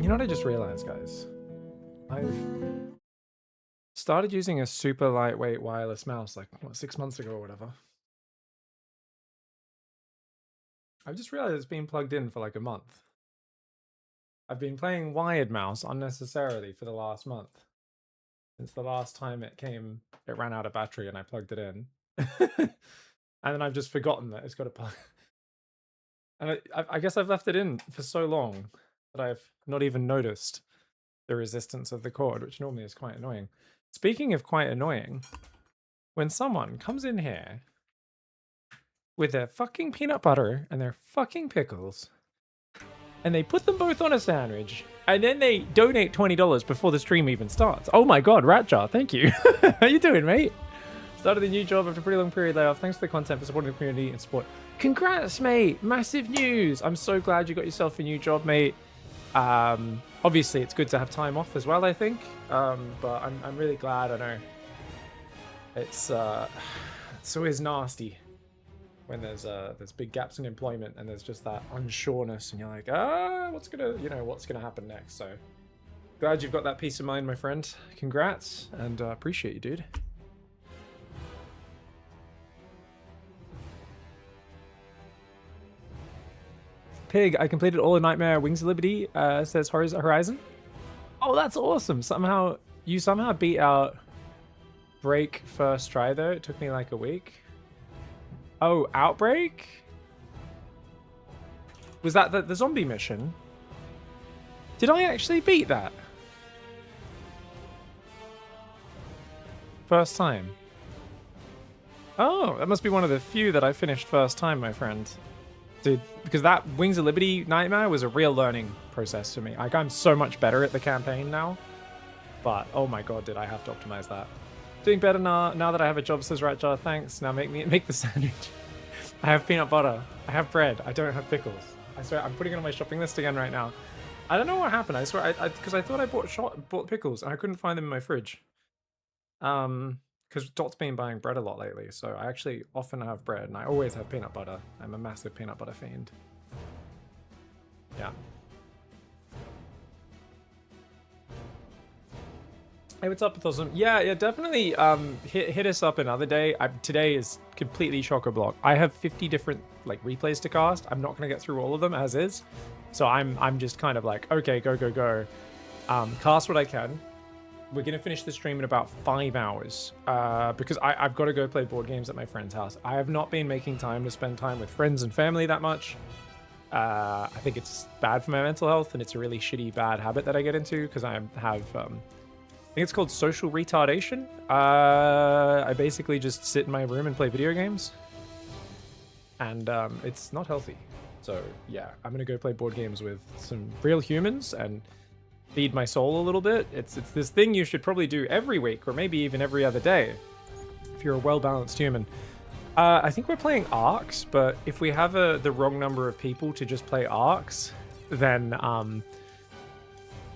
You know what I just realized, guys? I've started using a super lightweight wireless mouse like, what, 6 months ago or whatever. I've just realized it's been plugged in for like a month. I've been playing wired mouse unnecessarily for the last month. Since the last time it ran out of battery and I plugged it in. And then I've just forgotten that it's got a plug. And I guess I've left it in for so long that I've not even noticed the resistance of the cord, which normally is quite annoying. Speaking of quite annoying, when someone comes in here with their fucking peanut butter and their fucking pickles, and they put them both on a sandwich, and then they donate $20 before the stream even starts. Oh my god, Ratjar, thank you. How you doing, mate? Started a new job after a pretty long period layoff. Thanks for the content, for supporting the community and support. Congrats, mate. Massive news. I'm so glad you got yourself a new job, mate. Obviously, it's good to have time off as well, I think. But I'm really glad. I know it's always nasty when there's big gaps in employment and there's just that unsureness, and you're like, what's gonna happen next? So glad you've got that peace of mind, my friend. Congrats, and appreciate you, dude. Pig, I completed all of Nightmare Wings of Liberty, says Horizon. Oh, that's awesome. You somehow beat out Break first try, though. It took me like a week. Oh, Outbreak? Was that the zombie mission? Did I actually beat that? First time. Oh, that must be one of the few that I finished first time, my friend. Dude, because that Wings of Liberty Nightmare was a real learning process for me. Like, I'm so much better at the campaign now. But, oh my god, did I have to optimize that. Doing better now that I have a job, says Ratjar. Thanks. Now make the sandwich. I have peanut butter. I have bread. I don't have pickles. I swear, I'm putting it on my shopping list again right now. I don't know what happened. I swear, because I thought I bought pickles and I couldn't find them in my fridge. Because Dot's been buying bread a lot lately, so I actually often have bread, and I always have peanut butter. I'm a massive peanut butter fiend. Yeah. Hey, what's up, Awesome? Yeah, definitely hit us up another day. Today is completely chock-a-block. I have 50 different like replays to cast. I'm not going to get through all of them as is. So I'm just kind of like, okay, go. Cast what I can. We're going to finish the stream in about 5 hours because I've got to go play board games at my friend's house. I have not been making time to spend time with friends and family that much. I think it's bad for my mental health, and it's a really shitty, bad habit that I get into because I have, I think it's called social retardation. I basically just sit in my room and play video games, and it's not healthy. So yeah, I'm going to go play board games with some real humans and feed my soul a little bit. It's this thing you should probably do every week, or maybe even every other day, if you're a well-balanced human. I think we're playing Arcs, but if we have the wrong number of people to just play Arcs, then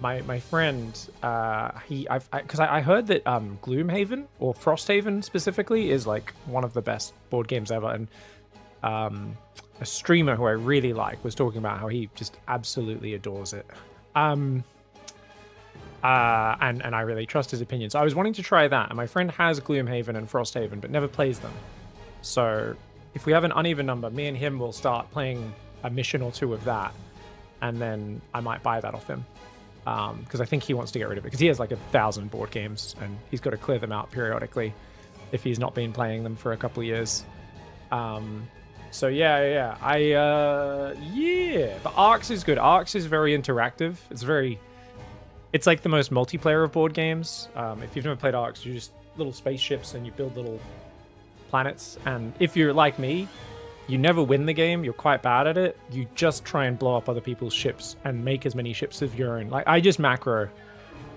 my friend, because I heard that Gloomhaven, or Frosthaven specifically, is like one of the best board games ever, and a streamer who I really like was talking about how he just absolutely adores it. And I really trust his opinion. So I was wanting to try that, and my friend has Gloomhaven and Frosthaven, but never plays them. So if we have an uneven number, me and him will start playing a mission or two of that, and then I might buy that off him. Because I think he wants to get rid of it, because he has like 1,000 board games, and he's got to clear them out periodically if he's not been playing them for a couple of years. So yeah. But Arcs is good. Arcs is very interactive. It's like the most multiplayer of board games. If you've never played Arcs, you're just little spaceships and you build little planets. And if you're like me, you never win the game. You're quite bad at it. You just try and blow up other people's ships and make as many ships of your own. Like, I just macro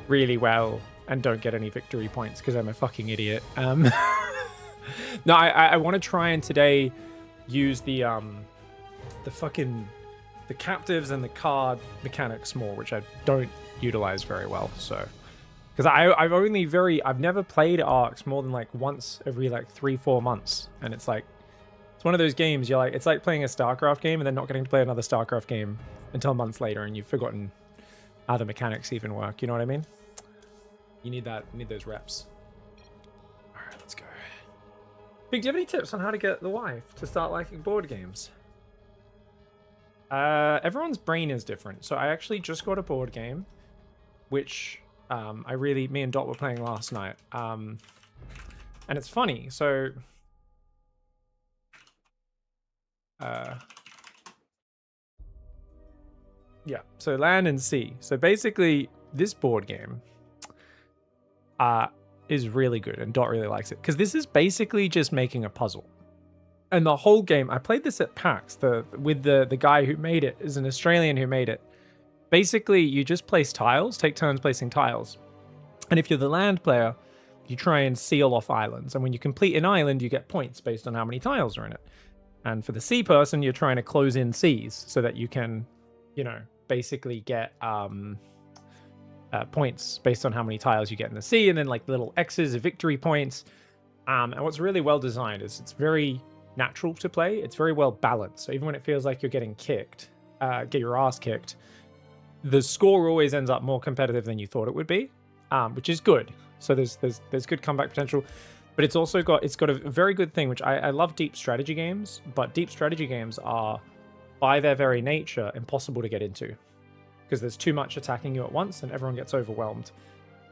really well and don't get any victory points because I'm a fucking idiot. No, I want to try and today use the captives and the card mechanics more, which I don't utilize very well. So because I've never played Arcs more than like once every like 3-4 months, and it's like one of those games you're like, it's like playing a StarCraft game and then not getting to play another StarCraft game until months later, and you've forgotten how the mechanics even work. You know what I mean? You need that. You need those reps. All right, let's go. Big, do you have any tips on how to get the wife to start liking board games? Everyone's brain is different. So I actually just got a board game, which me and Dot were playing last night. And it's funny. So yeah, so land and sea. So basically this board game is really good, and Dot really likes it because this is basically just making a puzzle. And the whole game, I played this at PAX with the guy who made it, is an Australian who made it. Basically, you just place tiles, take turns placing tiles. And if you're the land player, you try and seal off islands. And when you complete an island, you get points based on how many tiles are in it. And for the sea person, you're trying to close in seas so that you can, you know, basically get points based on how many tiles you get in the sea. And then like little X's are victory points. And what's really well designed is it's very natural to play. It's very well balanced. So even when it feels like you're getting kicked, get your ass kicked, the score always ends up more competitive than you thought it would be, which is good. So there's good comeback potential, but it's got a very good thing, which I love deep strategy games, but deep strategy games are by their very nature impossible to get into because there's too much attacking you at once and everyone gets overwhelmed.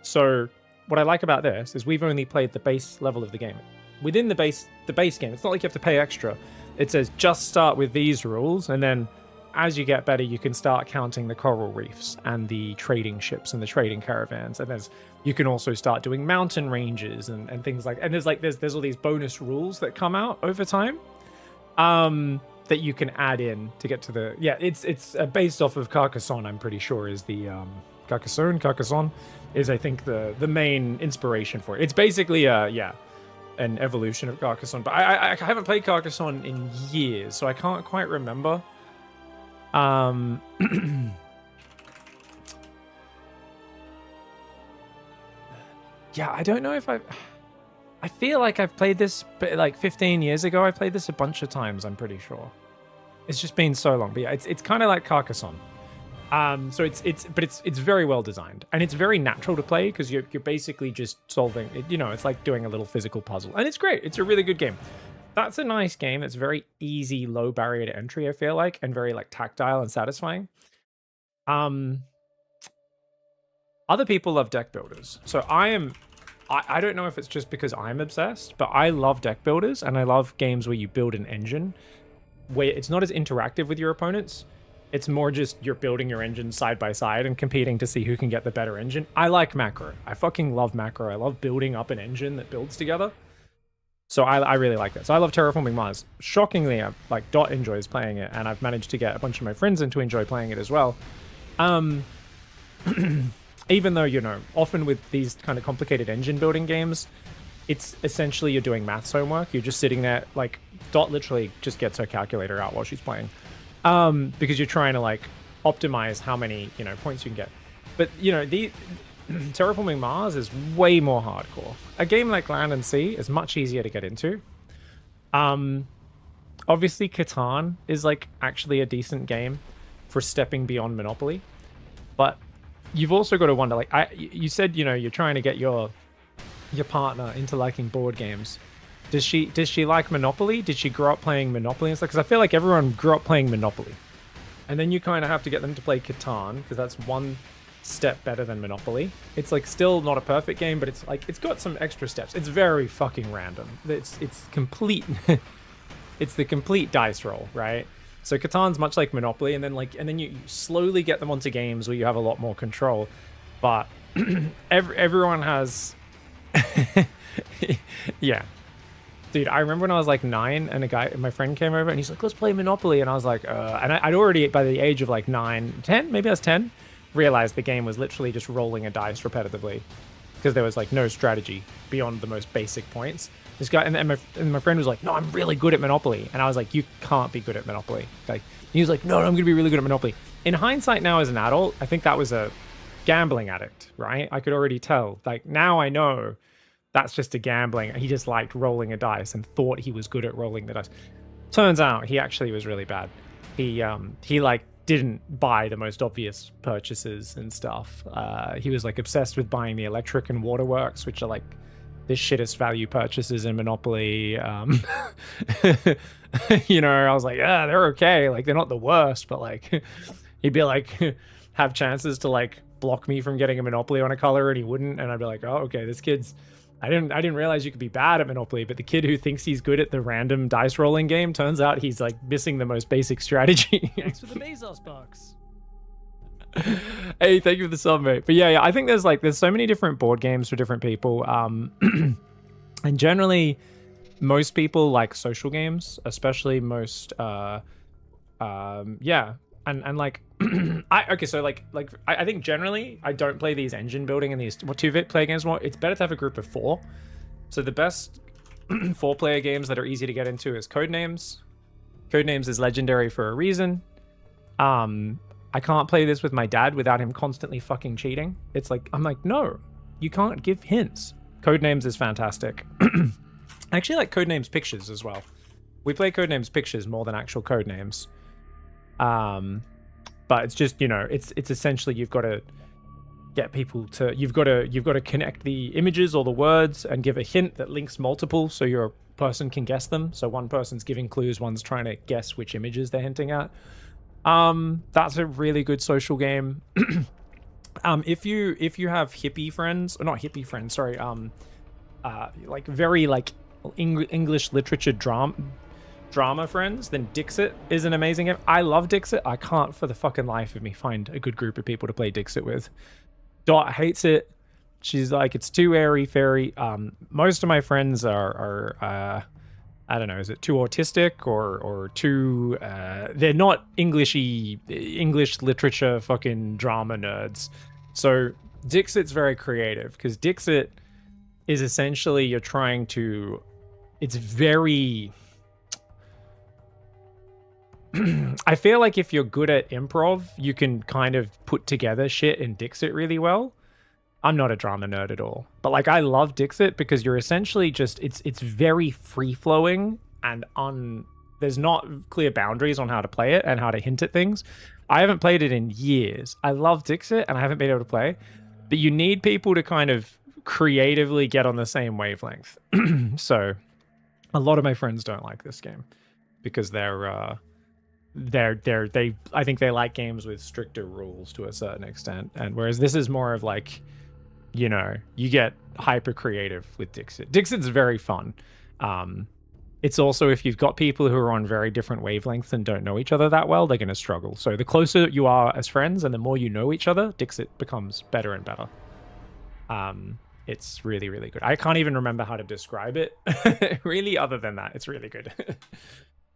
So what I like about this is we've only played the base level of the game. Within the base game, it's not like you have to pay extra. It says just start with these rules, and then as you get better, you can start counting the coral reefs and the trading ships and the trading caravans. And you can also start doing mountain ranges and things like. And there's all these bonus rules that come out over time, that you can add in to get to the. Yeah, it's based off of Carcassonne. I'm pretty sure is the Carcassonne is I think the main inspiration for it. It's basically an evolution of Carcassonne, but I haven't played Carcassonne in years, so I can't quite remember. Yeah, I don't know if I feel like I've played this, but like 15 years ago, I played this a bunch of times. I'm pretty sure. It's just been so long, but yeah, it's kind of like Carcassonne. So it's very well designed, and it's very natural to play because you're basically just solving it. You know, it's like doing a little physical puzzle, and it's great. It's a really good game. That's a nice game. It's very easy, low barrier to entry, I feel like, and very like tactile and satisfying. Other people love deck builders. So I don't know if it's just because I'm obsessed, but I love deck builders, and I love games where you build an engine where it's not as interactive with your opponents. It's more just you're building your engine side by side and competing to see who can get the better engine. I like macro. I fucking love macro. I love building up an engine that builds together. So I really like that. So I love Terraforming Mars. Shockingly, like Dot enjoys playing it, and I've managed to get a bunch of my friends in to enjoy playing it as well. Even though, you know, often with these kind of complicated engine building games, it's essentially you're doing maths homework. You're just sitting there, like Dot literally just gets her calculator out while she's playing. Because you're trying to like optimize how many, you know, points you can get. But, you know, the Terraforming Mars is way more hardcore. A game like Land and Sea is much easier to get into. Obviously Catan is like actually a decent game for stepping beyond Monopoly. But you've also got to wonder, like you said, you know, you're trying to get your partner into liking board games. Does she like Monopoly? Did she grow up playing Monopoly and stuff? Because I feel like everyone grew up playing Monopoly. And then you kind of have to get them to play Catan, because that's one step better than Monopoly. It's like still not a perfect game, but it's like it's got some extra steps. It's very fucking random. It's complete it's the complete dice roll, right? So Catan's much like Monopoly, and then you slowly get them onto games where you have a lot more control. But everyone has yeah. Dude, I remember when I was like 9 and my friend came over and he's like, let's play Monopoly. And I was like, and I'd already, by the age of like 9, 10, maybe I was 10, realized the game was literally just rolling a dice repetitively because there was like no strategy beyond the most basic points. This guy, and my friend was like, no, I'm really good at Monopoly. And I was like, you can't be good at Monopoly. Like, he was like, no, I'm going to be really good at Monopoly. In hindsight now as an adult, I think that was a gambling addict, right? I could already tell. Like, now I know that's just a gambling. He just liked rolling a dice and thought he was good at rolling the dice. Turns out he actually was really bad. He like didn't buy the most obvious purchases and stuff. He was like obsessed with buying the electric and waterworks, which are like the shittest value purchases in Monopoly. You know, I was like, yeah, they're okay. Like, they're not the worst, but like, he'd be like, have chances to like block me from getting a Monopoly on a color, and he wouldn't. And I'd be like, oh, okay, this kid's. I didn't realize you could be bad at Monopoly, but the kid who thinks he's good at the random dice rolling game, turns out he's like missing the most basic strategy. Thanks for the Bezos box. Hey, thank you for the sub, mate. But yeah, I think there's so many different board games for different people. And generally, most people like social games, especially most yeah. And like I think generally I don't play these engine building and these 2-bit play games more. It's better to have a group of 4. So the best 4-player games that are easy to get into is Codenames. Codenames is legendary for a reason. I can't play this with my dad without him constantly fucking cheating. It's like, I'm like, no, you can't give hints. Codenames is fantastic. I actually like Codenames Pictures as well. We play Codenames Pictures more than actual Codenames. But it's just, you know, it's essentially you've got to get people to, you've got to connect the images or the words and give a hint that links multiple so your person can guess them. So one person's giving clues, one's trying to guess which images they're hinting at. That's a really good social game. If you have hippie friends, or not hippie friends, sorry, like very like English literature drama friends, then Dixit is an amazing game. I love Dixit. I can't for the fucking life of me find a good group of people to play Dixit with. Dot hates it. She's like, it's too airy-fairy. Most of my friends are I don't know, is it too autistic or too they're not English literature fucking drama nerds. So Dixit's very creative because Dixit is essentially you're trying to, it's very I feel like if you're good at improv, you can kind of put together shit in Dixit really well. I'm not a drama nerd at all, but like I love Dixit because you're essentially just it's very free flowing and there's not clear boundaries on how to play it and how to hint at things. I haven't played it in years. I love Dixit and I haven't been able to play, but you need people to kind of creatively get on the same wavelength. So a lot of my friends don't like this game because I think they like games with stricter rules to a certain extent, and whereas this is more of like, you know, you get hyper creative with Dixit. Dixit's very fun. It's also, if you've got people who are on very different wavelengths and don't know each other that well, they're going to struggle. So the closer you are as friends and the more you know each other, Dixit becomes better and better. It's really, really good. I can't even remember how to describe it really, other than that. It's really good.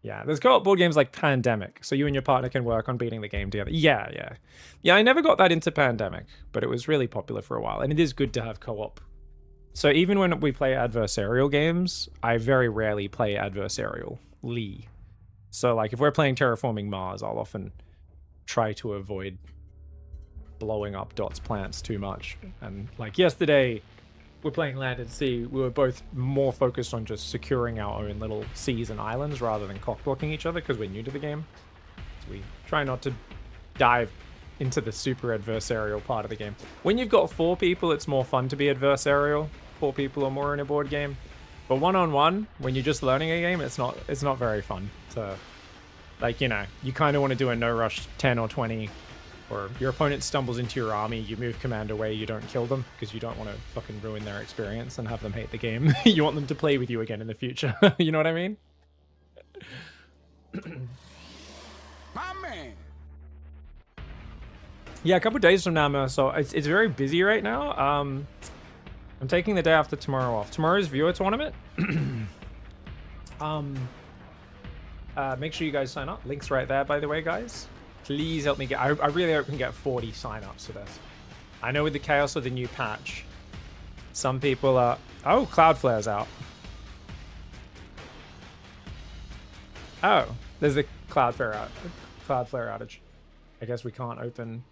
Yeah, there's co-op board games like Pandemic, so you and your partner can work on beating the game together. Yeah, I never got that into Pandemic, but it was really popular for a while, and it is good to have co-op. So even when we play adversarial games, I very rarely play adversarially. So like if we're playing Terraforming Mars, I'll often try to avoid blowing up Dot's plants too much. And like yesterday, we're playing Land and Sea, we were both more focused on just securing our own little seas and islands rather than cock-blocking each other because we're new to the game. So we try not to dive into the super adversarial part of the game. When you've got 4 people, it's more fun to be adversarial. 4 people or more in a board game. But one-on-one, when you're just learning a game, it's not very fun to, like, you know, you kind of want to do a no-rush 10 or 20, or your opponent stumbles into your army, you move command away, you don't kill them, because you don't want to fucking ruin their experience and have them hate the game. You want them to play with you again in the future. You know what I mean? My man. Yeah, a couple days from now, Mer, so it's very busy right now. I'm taking the day after tomorrow off. Tomorrow's viewer tournament. Make sure you guys sign up. Link's right there, by the way, guys. Please help me get... I really hope we can get 40 sign-ups for this. I know with the chaos of the new patch, some people are... Oh, Cloudflare's out. Oh, there's a Cloudflare outage. I guess we can't open...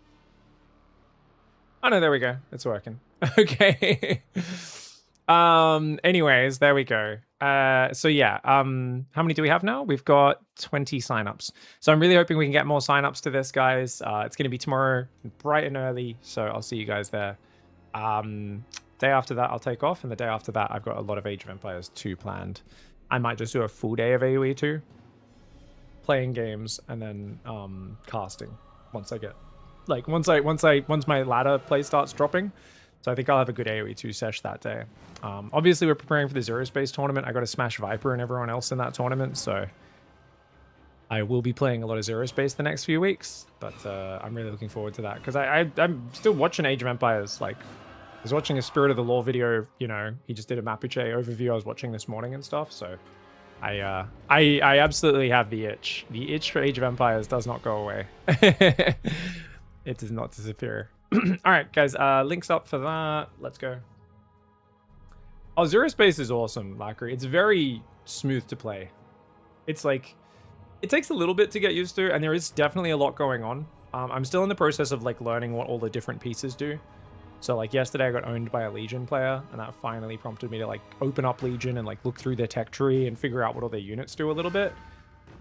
Oh, no, there we go. It's working. Okay. Anyways, there we go. So yeah, how many do we have now? We've got 20 signups. So I'm really hoping we can get more signups to this, guys. It's going to be tomorrow, bright and early. So I'll see you guys there. Day after that, I'll take off. And the day after that, I've got a lot of Age of Empires 2 planned. I might just do a full day of AoE 2. Playing games and then casting once I get... Like, once my ladder play starts dropping. So I think I'll have a good AoE 2 sesh that day. Obviously, we're preparing for the Zero Space tournament. I got to smash Viper and everyone else in that tournament, so I will be playing a lot of Zero Space the next few weeks. But I'm really looking forward to that because I'm still watching Age of Empires. Like, I was watching a Spirit of the Law video. You know, he just did a Mapuche overview I was watching this morning and stuff. So I absolutely have the itch. The itch for Age of Empires does not go away. It does not disappear. All right, guys, links up for that. Let's go. Oh, Zero Space is awesome, Lackery. It's very smooth to play. It's like, it takes a little bit to get used to, and there is definitely a lot going on. I'm still in the process of like learning what all the different pieces do. So like yesterday I got owned by a Legion player, and that finally prompted me to like open up Legion and like look through their tech tree and figure out what all their units do a little bit.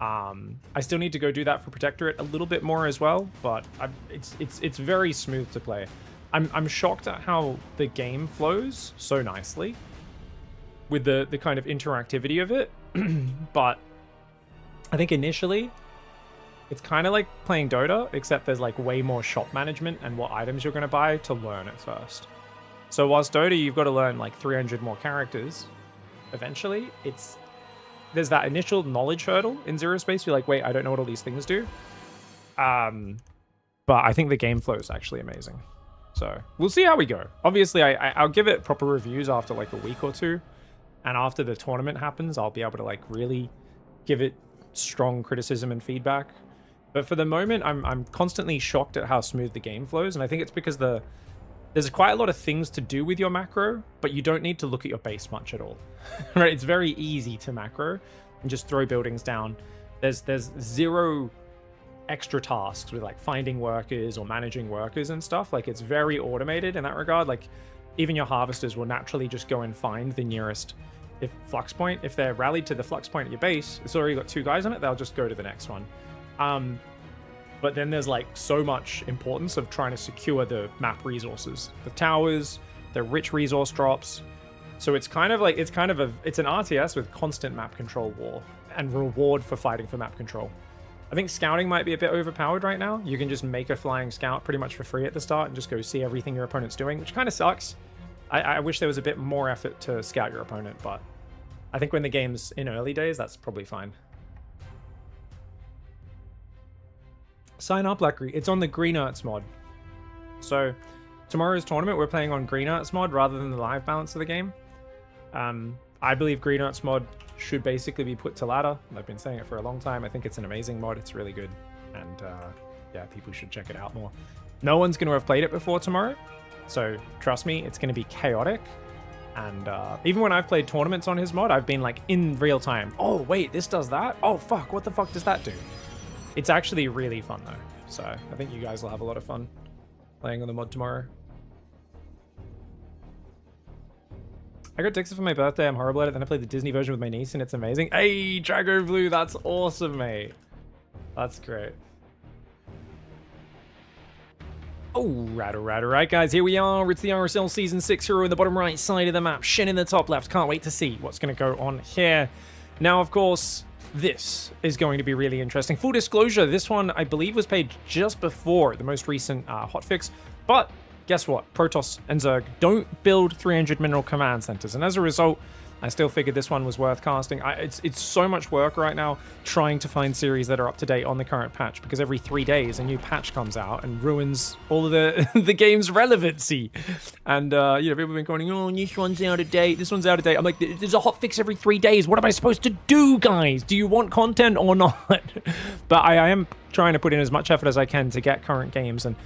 I still need to go do that for Protectorate a little bit more as well, but it's very smooth to play. I'm shocked at how the game flows so nicely with the kind of interactivity of it. But I think initially it's kind of like playing Dota, except there's like way more shop management and what items you're going to buy to learn at first. So whilst Dota, you've got to learn like 300 more characters, eventually there's that initial knowledge hurdle in Zero Space. You're like, wait, I don't know what all these things do. But I think the game flow is actually amazing. So we'll see how we go. Obviously, I'll give it proper reviews after like a week or two. And after the tournament happens, I'll be able to like really give it strong criticism and feedback. But for the moment, I'm constantly shocked at how smooth the game flows. And I think it's because there's quite a lot of things to do with your macro, but you don't need to look at your base much at all. Right? It's very easy to macro and just throw buildings down. There's zero extra tasks with like finding workers or managing workers and stuff. Like, it's very automated in that regard. Like, even your harvesters will naturally just go and find the nearest flux point. If they're rallied to the flux point at your base, it's already got 2 guys on it, they'll just go to the next one. But then there's like so much importance of trying to secure the map resources, the towers, the rich resource drops. So it's kind of like, it's an RTS with constant map control war and reward for fighting for map control. I think scouting might be a bit overpowered right now. You can just make a flying scout pretty much for free at the start and just go see everything your opponent's doing, which kind of sucks. I wish there was a bit more effort to scout your opponent, but I think when the game's in early days, that's probably fine. Sign up, Lackery. It's on the Green Arts mod. So tomorrow's tournament, we're playing on Green Arts mod rather than the live balance of the game. I believe Green Arts mod should basically be put to ladder. I've been saying it for a long time. I think it's an amazing mod. It's really good. And yeah, people should check it out more. No one's going to have played it before tomorrow. So trust me, it's going to be chaotic. And even when I've played tournaments on his mod, I've been like in real time. Oh, wait, this does that? Oh, fuck, what the fuck does that do? It's actually really fun though. So I think you guys will have a lot of fun playing on the mod tomorrow. I got Dixie for my birthday. I'm horrible at it. Then I played the Disney version with my niece and it's amazing. Hey, Drago Blue, that's awesome, mate. That's great. Oh, right, guys, here we are. It's the RSL Season 6 hero in the bottom right side of the map. Shin in the top left. Can't wait to see what's going to go on here. Now, of course, this is going to be really interesting. Full disclosure, this one, I believe, was paid just before the most recent hotfix. But guess what? Protoss and Zerg don't build 300 mineral command centers. And as a result, I still figured this one was worth casting. It's so much work right now trying to find series that are up to date on the current patch, because every 3 days a new patch comes out and ruins all of the game's relevancy. And you know, people have been going, oh, this one's out of date, this one's out of date. I'm like, there's a hotfix every 3 days. What am I supposed to do, guys? Do you want content or not? But I am trying to put in as much effort as I can to get current games. And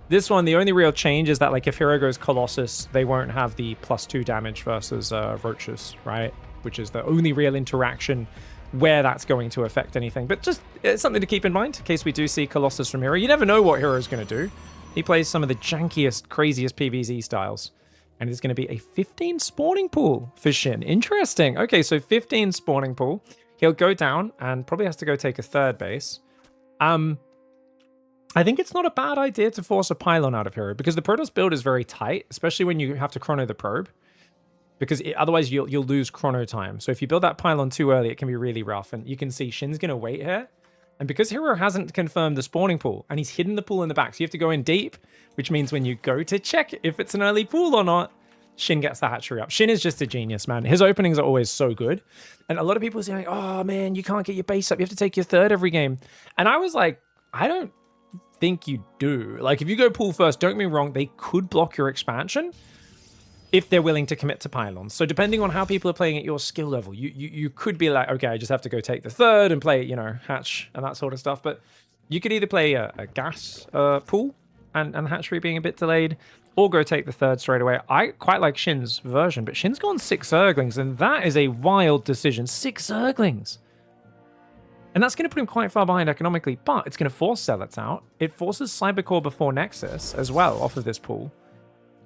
this one, the only real change is that, like, if hero goes Colossus, they won't have the +2 damage versus Roaches, right? Which is the only real interaction where that's going to affect anything. But just it's something to keep in mind in case we do see Colossus from hero. You never know what hero's going to do. He plays some of the jankiest, craziest PvZ styles. And it's going to be a 15 spawning pool for Shin. Interesting. Okay, so 15 spawning pool. He'll go down and probably has to go take a third base. I think it's not a bad idea to force a pylon out of Hero because the PROTOSS build is very tight, especially when you have to chrono the probe. Because otherwise you'll lose chrono time. So if you build that pylon too early, it can be really rough. And you can see Shin's going to wait here. And because Hero hasn't confirmed the spawning pool, and he's hidden the pool in the back, so you have to go in deep, which means when you go to check if it's an early pool or not, Shin gets the hatchery up. Shin is just a genius, man. His openings are always so good. And a lot of people are saying, oh man, you can't get your base up. You have to take your third every game. And I was like, I don't think you do. Like, if you go pool first, don't get me wrong, they could block your expansion if they're willing to commit to pylons. So depending on how people are playing at your skill level, you could be like, okay, I just have to go take the third and play, you know, hatch and that sort of stuff. But you could either play a gas pool and hatchery being a bit delayed, or go take the third straight away. I quite like Shin's version, but Shin's gone 6 Zerglings, and that is a wild decision. 6 Zerglings. And that's going to put him quite far behind economically, but it's going to force Zealots out. It forces Cybercore before Nexus as well off of this pool.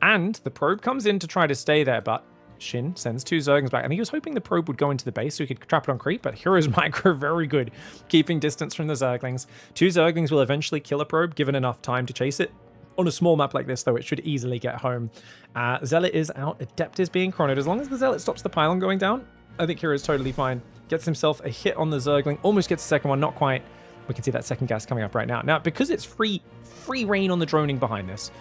And the probe comes in to try to stay there, but Shin sends 2 Zerglings back. I think he was hoping the probe would go into the base so he could trap it on creep, but Hero's micro very good, keeping distance from the Zerglings. 2 Zerglings will eventually kill a probe, given enough time to chase it. On a small map like this, though, it should easily get home. Zealot is out. Adept is being chronoed. As long as the Zealot stops the pylon going down, I think Hero's totally fine. Gets himself a hit on the Zergling. Almost gets the second one. Not quite. We can see that second gas coming up right now. Now, because it's free reign on the droning behind this,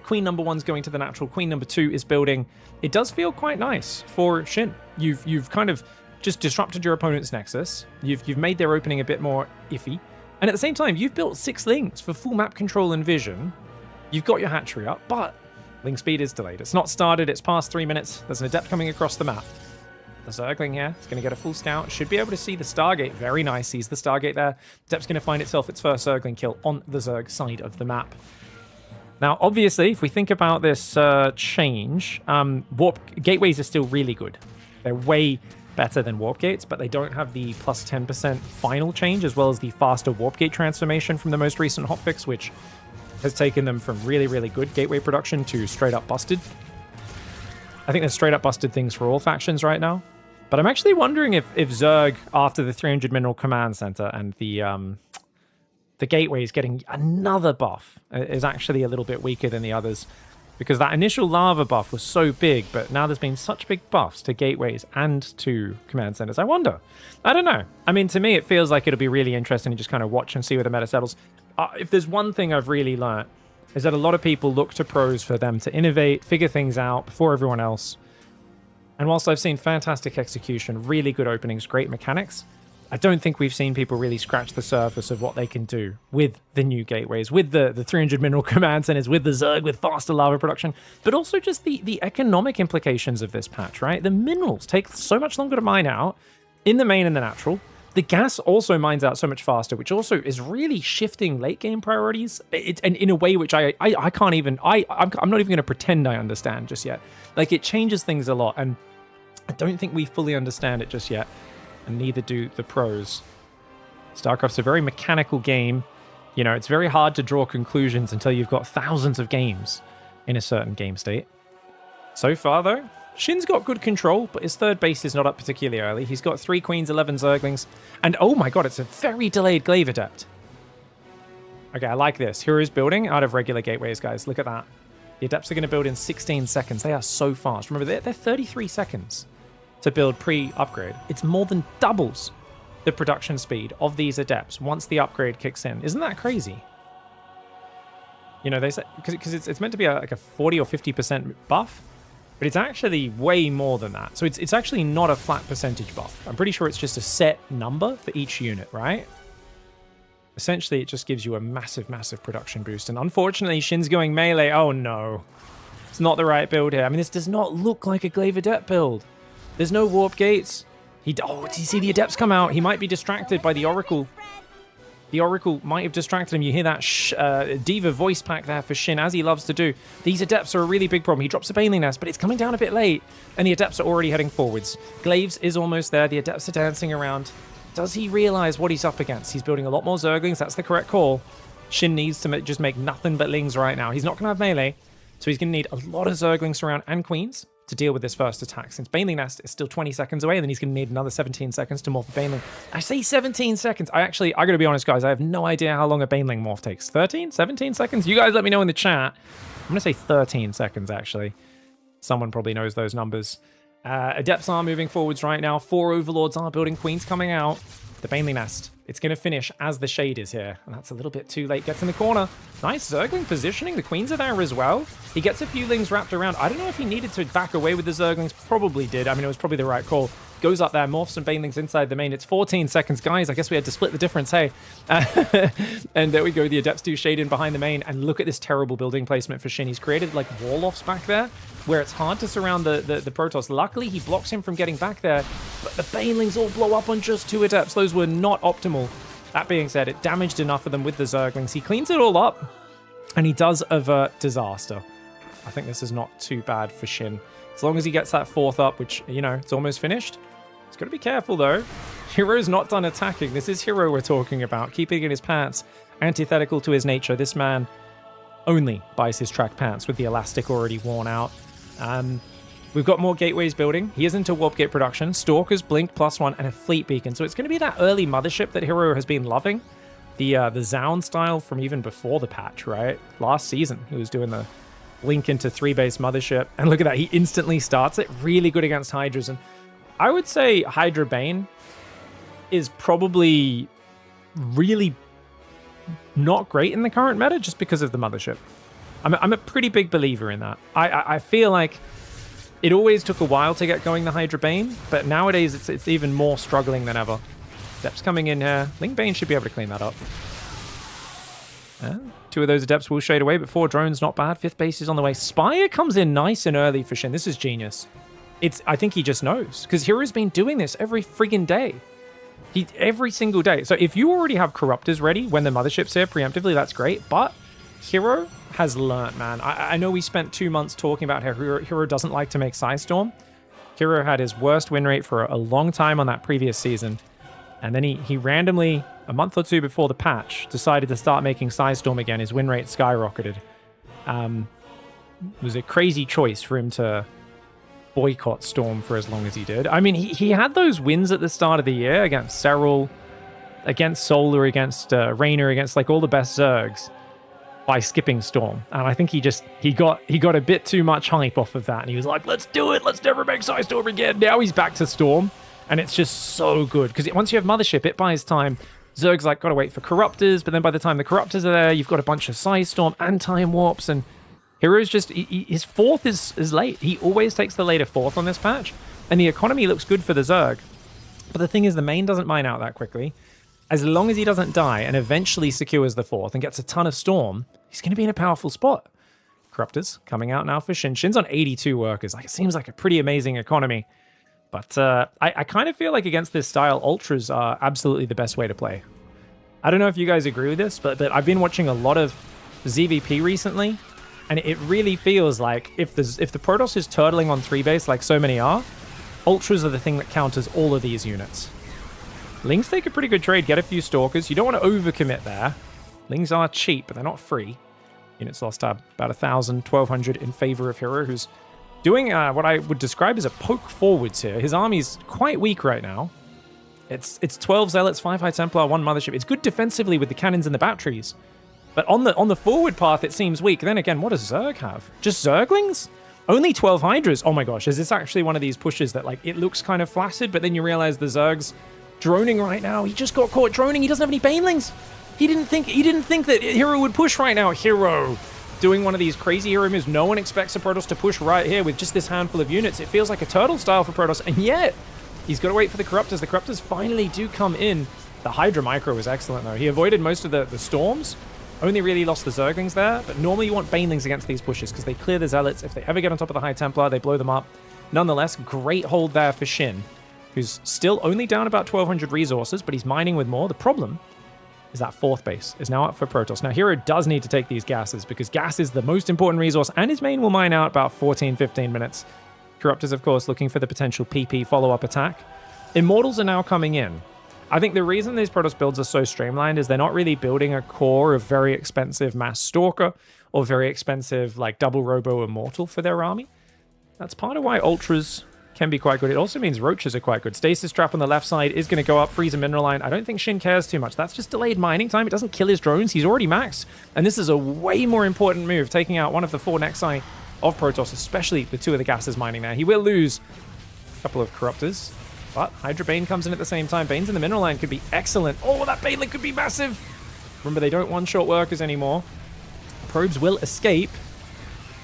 Queen number 1's going to the natural. Queen number 2 is building. It does feel quite nice for Shin. You've kind of just disrupted your opponent's Nexus. You've made their opening a bit more iffy. And at the same time, you've built 6 Lings for full map control and vision. You've got your hatchery up, but Ling speed is delayed. It's not started. It's past 3 minutes. There's an Adept coming across the map. The Zergling here is going to get a full scout. Should be able to see the Stargate. Very nice. Sees the Stargate there. Adept's going to find itself its first Zergling kill on the Zerg side of the map. Now, obviously, if we think about this change, warp gateways are still really good. They're way better than warp gates, but they don't have the plus 10% final change, as well as the faster warp gate transformation from the most recent hotfix, which has taken them from really, really good gateway production to straight up busted. I think there's straight up busted things for all factions right now. But I'm actually wondering if Zerg, after the 300 Mineral Command Center and the gateway is getting another buff, is actually a little bit weaker than the others. Because that initial lava buff was so big, but now there's been such big buffs to gateways and to command centers. I wonder. I don't know. I mean, to me, it feels like it'll be really interesting to just kind of watch and see where the meta settles. If there's one thing I've really learnt, is that a lot of people look to pros for them to innovate, figure things out before everyone else. And whilst I've seen fantastic execution, really good openings, great mechanics, I don't think we've seen people really scratch the surface of what they can do with the new gateways, with the 300 Mineral Command Centers, with the Zerg, with faster lava production, but also just the economic implications of this patch, right? The minerals take so much longer to mine out in the main and the natural. The gas also mines out so much faster, which also is really shifting late game priorities, and in a way which I can't even, I'm not even going to pretend I understand just yet. Like, it changes things a lot, and I don't think we fully understand it just yet, and neither do the pros. StarCraft's a very mechanical game. You know, it's very hard to draw conclusions until you've got thousands of games in a certain game state. So far, though, Shin's got good control, but his third base is not up particularly early. He's got 3 Queens, 11 Zerglings, and oh my god, it's a very delayed Glaive Adept. Okay, I like this. Hero's building out of regular gateways, guys. Look at that. The Adepts are going to build in 16 seconds. They are so fast. Remember, they're 33 seconds to build pre-upgrade. It's more than doubles the production speed of these Adepts once the upgrade kicks in. Isn't that crazy? You know, they say, because it's meant to be like a 40 or 50% buff, but it's actually way more than that. So it's actually not a flat percentage buff. I'm pretty sure it's just a set number for each unit, right? Essentially, it just gives you a massive, massive production boost. And unfortunately, Shin's going melee. Oh no. It's not the right build here. I mean, this does not look like a Glaive Adept build. There's no warp gates. Oh, did you see the Adepts come out? He might be distracted by the Oracle. The Oracle might have distracted him. You hear that Diva voice pack there for Shin, as he loves to do. These Adepts are a really big problem. He drops a Baneling Nest, but it's coming down a bit late, and the Adepts are already heading forwards. Glaives is almost there. The Adepts are dancing around. Does he realize what he's up against? He's building a lot more Zerglings. That's the correct call. Shin needs to just make nothing but Lings right now. He's not going to have melee. So he's going to need a lot of Zerglings around and Queens to deal with this first attack. Since Baneling Nest is still 20 seconds away, and then he's going to need another 17 seconds to morph a Baneling. I say 17 seconds. I got to be honest, guys. I have no idea how long a Baneling morph takes. 13? 17 seconds? You guys let me know in the chat. I'm going to say 13 seconds, actually. Someone probably knows those numbers. Adepts are moving forwards right now. 4 Overlords are building Queens coming out. The Baneling Nest. It's going to finish as the Shade is here. And that's a little bit too late. Gets in the corner. Nice Zergling positioning. The Queens are there as well. He gets a few Lings wrapped around. I don't know if he needed to back away with the Zerglings. Probably did. I mean, it was probably the right call. Goes up there, morphs some Banelings inside the main. It's 14 seconds, guys. I guess we had to split the difference, hey? And there we go. The Adepts do Shade in behind the main. And look at this terrible building placement for Shin. He's created, like, wall-offs back there where it's hard to surround the Protoss. Luckily, he blocks him from getting back there. But the Banelings all blow up on just 2 Adepts. Those were not optimal. That being said, it damaged enough of them with the Zerglings. He cleans it all up, and he does avert disaster. I think this is not too bad for Shin. As long as he gets that 4th up, which, you know, it's almost finished. He's got to be careful, though. Hero's not done attacking. This is Hero we're talking about. Keeping in his pants, antithetical to his nature. This man only buys his track pants with the elastic already worn out. We've got more gateways building. He is into Warp Gate production. Stalkers, Blink, +1, and a Fleet Beacon. So it's going to be that early Mothership that Hero has been loving. The Zaun style from even before the patch, right? Last season, he was doing the Blink into 3-base Mothership. And look at that. He instantly starts it. Really good against Hydras. And I would say Hydra Bane is probably really not great in the current meta just because of the Mothership. I'm a pretty big believer in that. I feel like it always took a while to get going, the Hydra Bane, but nowadays it's even more struggling than ever. Adepts coming in here. Ling Bane should be able to clean that up. 2 of those Adepts will shade away, but 4 drones, not bad. 5th base is on the way. Spire comes in nice and early for Shin. This is genius. I think he just knows, because Hero's been doing this every friggin' day. Every single day. So if you already have Corruptors ready when the Mothership's here preemptively, that's great, but Hero has learnt, man. I know we spent 2 months talking about how Hero doesn't like to make Psystorm. Hero had his worst win rate for a long time on that previous season. And then he randomly, a month or 2 before the patch, decided to start making Psystorm again. His win rate skyrocketed. It was a crazy choice for him to boycott Storm for as long as he did. I mean, he had those wins at the start of the year against Serral, against Solar, against Raynor, against like all the best Zergs by skipping Storm. And I think he got a bit too much hype off of that. And he was like, let's do it. Let's never make Psystorm again. Now he's back to Storm. And it's just so good. Because once you have Mothership, it buys time. Zerg's like, got to wait for Corruptors. But then by the time the Corruptors are there, you've got a bunch of Psystorm and Time Warps. And Hero's just, his 4th is late. He always takes the later 4th on this patch. And the economy looks good for the Zerg. But the thing is, the main doesn't mine out that quickly. As long as he doesn't die and eventually secures the 4th and gets a ton of Storm, he's going to be in a powerful spot. Corruptors coming out now for Shin. Shin's on 82 workers. Like, it seems like a pretty amazing economy. But I kind of feel like against this style, Ultras are absolutely the best way to play. I don't know if you guys agree with this, but I've been watching a lot of ZVP recently, and it really feels like if the Protoss is turtling on 3-base like so many are, Ultras are the thing that counters all of these units. Lings take a pretty good trade, get a few Stalkers. You don't want to overcommit there. Lings are cheap, but they're not free. Units lost about 1,000, 1,200 in favor of Hero, who's doing what I would describe as a poke forwards here. His army's quite weak right now. It's 12 Zealots, 5 High Templar, 1 Mothership. It's good defensively with the cannons and the batteries. But on the forward path, it seems weak. Then again, what does Zerg have? Just Zerglings? Only 12 Hydras. Oh my gosh, is this actually one of these pushes that, like, it looks kind of flaccid, but then you realize the Zerg's droning right now. He just got caught droning. He doesn't have any Banelings. He didn't think that Hero would push right now. Hero doing one of these crazy hero moves. No one expects a Protoss to push right here with just this handful of units. It feels like a turtle style for Protoss, and yet he's got to wait for the Corruptors. The Corruptors finally do come in. The Hydra Micro was excellent, though. He avoided most of the Storms. Only really lost the Zerglings there, but normally you want Banelings against these pushes because they clear the Zealots. If they ever get on top of the High Templar, they blow them up. Nonetheless, great hold there for Shin, who's still only down about 1,200 resources, but he's mining with more. The problem is that 4th base is now up for Protoss. Now, Hero does need to take these gases because gas is the most important resource, and his main will mine out about 14-15 minutes. Corruptors, of course, looking for the potential PP follow-up attack. Immortals are now coming in. I think the reason these Protoss builds are so streamlined is they're not really building a core of very expensive mass Stalker or very expensive, like double Robo Immortal for their army. That's part of why Ultras can be quite good. It also means Roaches are quite good. Stasis Trap on the left side is going to go up, freeze a mineral line. I don't think Shin cares too much. That's just delayed mining time. It doesn't kill his drones. He's already maxed. And this is a way more important move, taking out one of the 4 Nexi of Protoss, especially the 2 of the gases mining there. He will lose a couple of Corruptors, but Hydra Bane comes in at the same time. Bane's in the mineral line could be excellent. Oh, that Baneling could be massive. Remember, they don't one-shot workers anymore. Probes will escape.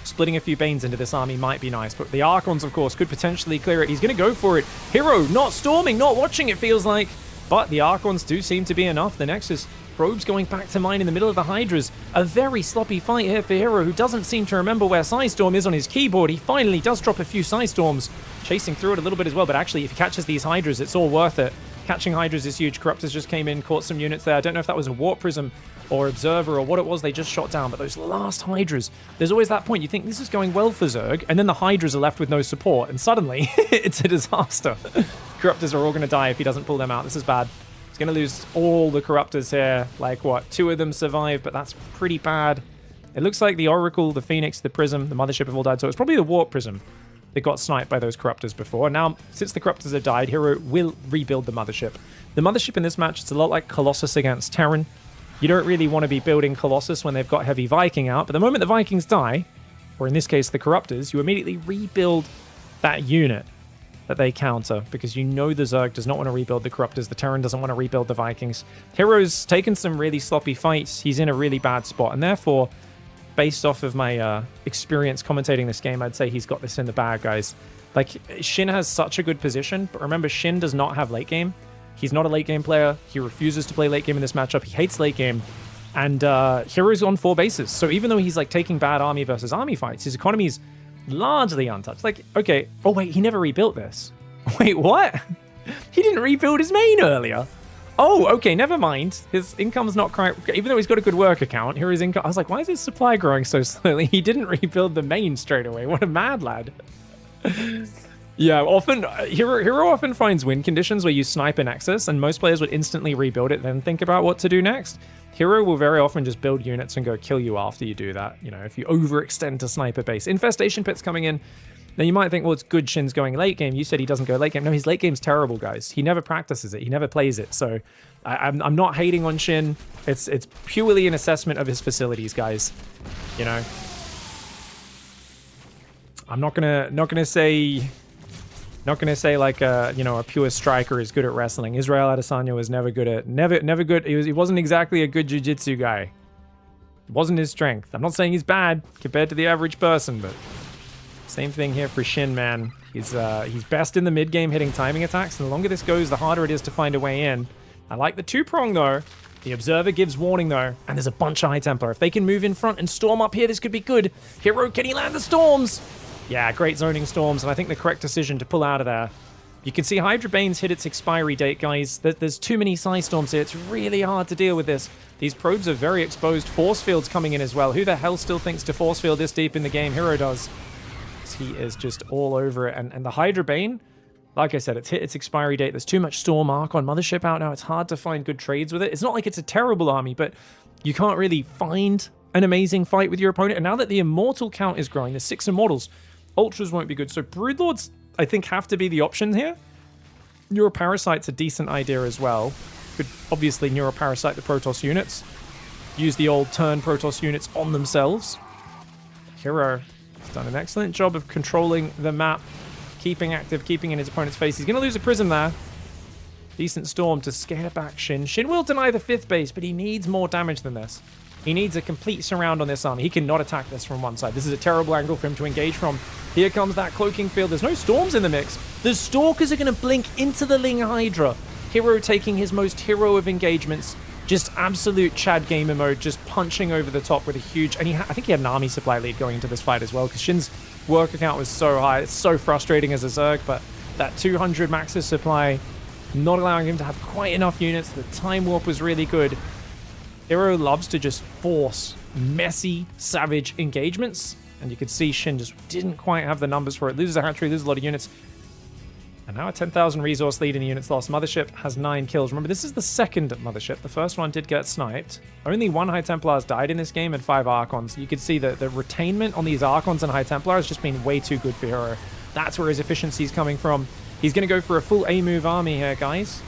Splitting a few Banes into this army might be nice, but the Archons, of course, could potentially clear it. He's going to go for it. Hero not storming, not watching, it feels like. But the Archons do seem to be enough. The Nexus Probes going back to mine in the middle of the Hydras. A very sloppy fight here for Hero, who doesn't seem to remember where Psystorm is on his keyboard. He finally does drop a few Psystorms, chasing through it a little bit as well. But actually, if he catches these Hydras, it's all worth it. Catching Hydras is huge. Corruptors just came in, caught some units there. I don't know if that was a Warp Prism or Observer or what it was they just shot down, but those last Hydras, there's always that point. You think this is going well for Zerg, and then the Hydras are left with no support, and suddenly it's a disaster. Corruptors are all going to die if he doesn't pull them out. This is bad. He's going to lose all the Corruptors here. Like, what, 2 of them survive, but that's pretty bad. It looks like the Oracle, the Phoenix, the Prism, the Mothership have all died, so it's probably the Warp Prism that got sniped by those Corruptors before. Now, since the Corruptors have died, Hero will rebuild the Mothership. The Mothership in this match, it's a lot like Colossus against Terran. You don't really want to be building Colossus when they've got heavy Viking out, but the moment the Vikings die, or in this case the Corruptors, you immediately rebuild that unit that they counter, because you know the Zerg does not want to rebuild the Corruptors, the Terran doesn't want to rebuild the Vikings. Hero's taken some really sloppy fights, he's in a really bad spot, and therefore, based off of my experience commentating this game, I'd say he's got this in the bag, guys. Like, Shin has such a good position, but remember, Shin does not have late game. He's not a late game player. He refuses to play late game in this matchup. He hates late game. And Hero's on 4 bases. So even though he's like taking bad army versus army fights, his economy's largely untouched. Like, okay. Oh, wait, he never rebuilt this. Wait, what? He didn't rebuild his main earlier. Oh, okay, never mind. His income's not quite... Even though he's got a good work account, here his income... I was like, why is his supply growing so slowly? He didn't rebuild the main straight away. What a mad lad. Yeah, often Hero often finds win conditions where you snipe an Nexus, and most players would instantly rebuild it, then think about what to do next. Hero will very often just build units and go kill you after you do that. You know, if you overextend to sniper base. Infestation Pit's coming in. Now you might think, well, it's good Shin's going late game. You said he doesn't go late game. No, his late game's terrible, guys. He never practices it. He never plays it. So I'm not hating on Shin. It's purely an assessment of his facilities, guys. You know, I'm not gonna say like a pure striker is good at wrestling. Israel Adesanya was never good. He wasn't exactly a good jiu-jitsu guy. It wasn't his strength. I'm not saying he's bad compared to the average person, but same thing here for Shin, man. He's best in the mid game hitting timing attacks, and the longer this goes, the harder it is to find a way in. I like the 2-prong though. The Observer gives warning though, and there's a bunch of High Templar. If they can move in front and storm up here, this could be good. Hero, can he land the storms? Yeah, great zoning storms, and I think the correct decision to pull out of there. You can see Hydra Bane's hit its expiry date, guys. There's too many Psystorms here. It's really hard to deal with this. These probes are very exposed. Force Field's coming in as well. Who the hell still thinks to Force Field this deep in the game? Hero does. He is just all over it. And the Hydra Bane, like I said, it's hit its expiry date. There's too much Storm Arc on Mothership out now. It's hard to find good trades with it. It's not like it's a terrible army, but you can't really find an amazing fight with your opponent. And now that the Immortal count is growing, there's 6 Immortals, Ultras won't be good. So Broodlords, I think, have to be the option here. Neuroparasite's a decent idea as well. Could obviously Neuroparasite the Protoss units. Use the old turn Protoss units on themselves. Hero has done an excellent job of controlling the map. Keeping active, keeping in his opponent's face. He's going to lose a Prism there. Decent Storm to scare back Shin. Shin will deny the 5th base, but he needs more damage than this. He needs a complete surround on this army. He cannot attack this from one side. This is a terrible angle for him to engage from. Here comes that cloaking field. There's no storms in the mix. The Stalkers are going to blink into the Ling Hydra. Hero taking his most hero of engagements. Just absolute Chad gamer mode, just punching over the top with a huge... And I think he had an army supply lead going into this fight as well, because Shin's work account was so high. It's so frustrating as a Zerg, but that 200 Maxis supply, not allowing him to have quite enough units. The Time Warp was really good. Hero loves to just force messy, savage engagements. And you could see Shin just didn't quite have the numbers for it. Loses a hatchery, loses a lot of units. And now a 10,000 resource lead in the unit's lost. Mothership has 9 kills. Remember, this is the second Mothership. The first one did get sniped. Only 1 High Templar has died in this game and 5 Archons. You can see that the retainment on these Archons and High Templar has just been way too good for Hero. That's where his efficiency is coming from. He's going to go for a full A-move army here, guys.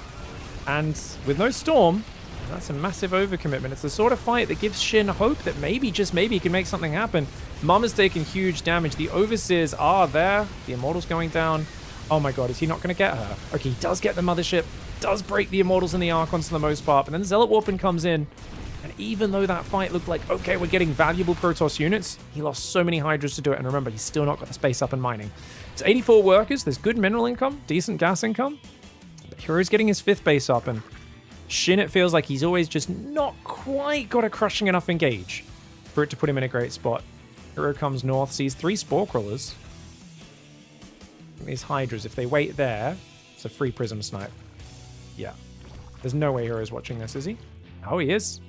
And with no Storm, that's a massive overcommitment. It's the sort of fight that gives Shin hope that maybe, just maybe, he can make something happen. Mum has taken huge damage. The Overseers are there. The Immortal's going down. Oh my god, is he not going to get her? Okay, he does get the Mothership, does break the Immortals and the Archons for the most part, but then Zealot Warpin comes in, and even though that fight looked like, okay, we're getting valuable Protoss units, he lost so many Hydras to do it, and remember, he's still not got the space up in mining. It's 84 workers, there's good mineral income, decent gas income, but Hero's getting his 5th base up, and Shin, it feels like he's always just not quite got a crushing enough engage for it to put him in a great spot. Hero comes north, sees 3 Spore Crawlers. These Hydras, if they wait there, it's a free Prism snipe. Yeah. There's no way Hero's watching this, is he? Oh, he is.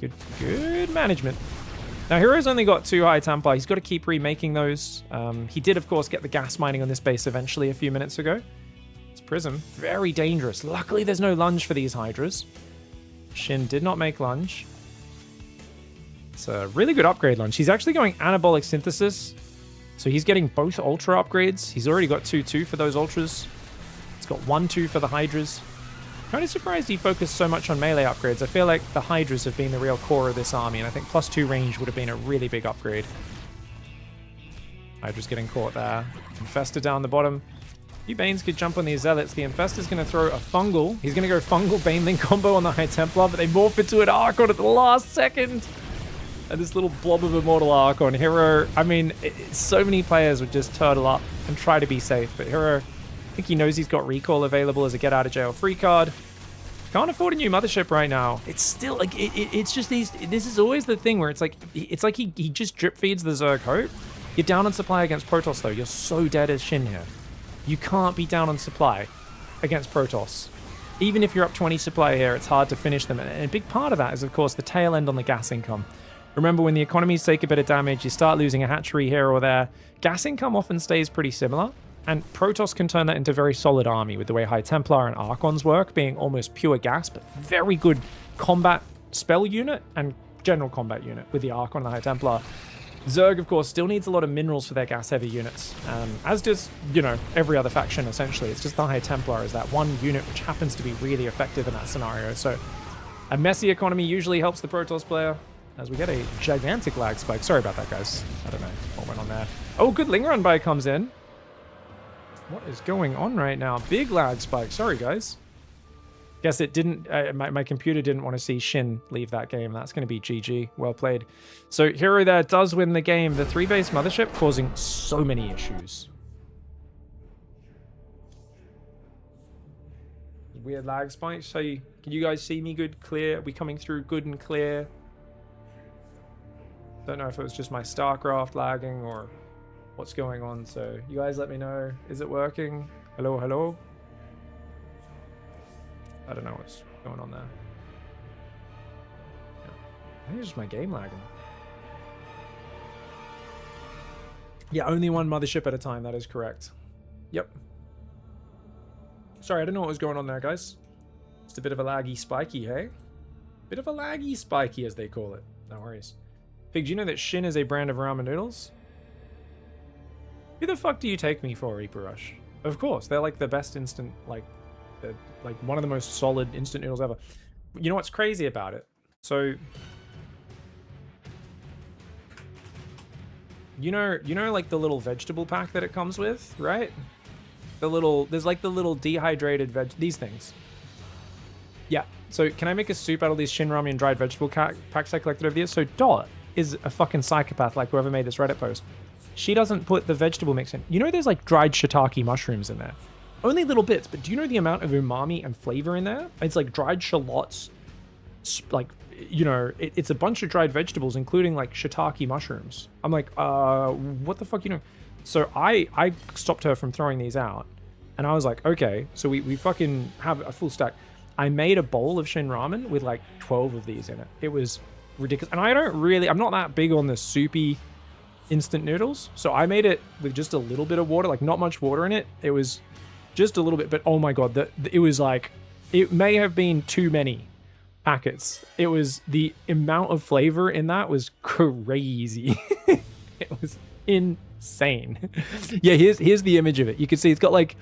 Good management. Now, Hero's only got 2 High Templar. He's got to keep remaking those. He did, of course, get the gas mining on this base eventually a few minutes ago. It's Prism. Very dangerous. Luckily, there's no lunge for these Hydras. Shin did not make lunge. It's a really good upgrade lunge. He's actually going Anabolic Synthesis. So he's getting both Ultra upgrades. He's already got 2-2 for those Ultras. He's got 1-2 for the Hydras. Kind of surprised he focused so much on melee upgrades. I feel like the Hydras have been the real core of this army, and I think +2 range would have been a really big upgrade. Hydra's getting caught there. Infestor down the bottom. You Banes could jump on these Zealots. The Infestor's going to throw a Fungal. He's going to go Fungal Baneling combo on the High Templar, but they morph into an Archon at the last second. And this little blob of Immortal Archon. Hero, I mean, so many players would just turtle up and try to be safe. But Hero, I think he knows he's got Recall available as a get-out-of-jail-free card. Can't afford a new Mothership right now. It's still, like, it's just these... This is always the thing where it's like he just drip feeds the Zerg Hope. You're down on supply against Protoss, though. You're so dead as Shin here. You can't be down on supply against Protoss. Even if you're up 20 supply here, it's hard to finish them. And a big part of that is, of course, the tail end on the gas income. Remember, when the economies take a bit of damage, you start losing a hatchery here or there. Gas income often stays pretty similar, and Protoss can turn that into a very solid army with the way High Templar and Archons work, being almost pure gas, but very good combat spell unit and general combat unit with the Archon and the High Templar. Zerg, of course, still needs a lot of minerals for their gas-heavy units, as does, you know, every other faction, essentially. It's just the High Templar is that one unit which happens to be really effective in that scenario. So a messy economy usually helps the Protoss player, as we get a gigantic lag spike. Sorry about that, guys. I don't know what went on there. Oh, good Ling Run by comes in. What is going on right now? Big lag spike. Sorry, guys. Guess it didn't... my computer didn't want to see Shin leave that game. That's going to be GG. Well played. So Hero there does win the game. The 3-base Mothership causing so many issues. Weird lag spikes. So can you guys see me good, clear? Are we coming through good and clear? Don't know if it was just my StarCraft lagging or what's going on. So you guys let me know. Is it working? Hello, hello? I don't know what's going on there. Yeah. I think it's just my game lagging. Yeah, only one Mothership at a time. That is correct. Yep. Sorry, I don't know what was going on there, guys. Just a bit of a laggy spiky, hey? Bit of a laggy spiky, as they call it. No worries. Pig, do you know that Shin is a brand of ramen noodles? Who the fuck do you take me for, Reaper Rush? Of course, they're like the best instant, like one of the most solid instant noodles ever. You know what's crazy about it? So, you know, like the little vegetable pack that it comes with, right? There's like the little dehydrated these things. Yeah. So can I make a soup out of these Shin Ramen and dried vegetable packs I collected over the years? So Dot is a fucking psychopath, like whoever made this Reddit post. She doesn't put the vegetable mix in. You know there's like dried shiitake mushrooms in there. Only little bits, but do you know the amount of umami and flavor in there? It's like dried shallots, like, you know, it's a bunch of dried vegetables, including like shiitake mushrooms. I'm like, what the fuck, you know? So I stopped her from throwing these out, and I was like, okay, so we fucking have a full stack. I made a bowl of Shin Ramen with like 12 of these in it. It was ridiculous. And I'm not that big on the soupy instant noodles. So I made it with just a little bit of water, like not much water in it. It was just a little bit, but oh my god, it was like, it may have been too many packets. It was, the amount of flavor in that was crazy. It was insane. Yeah, here's the image of it. You can see it's got like,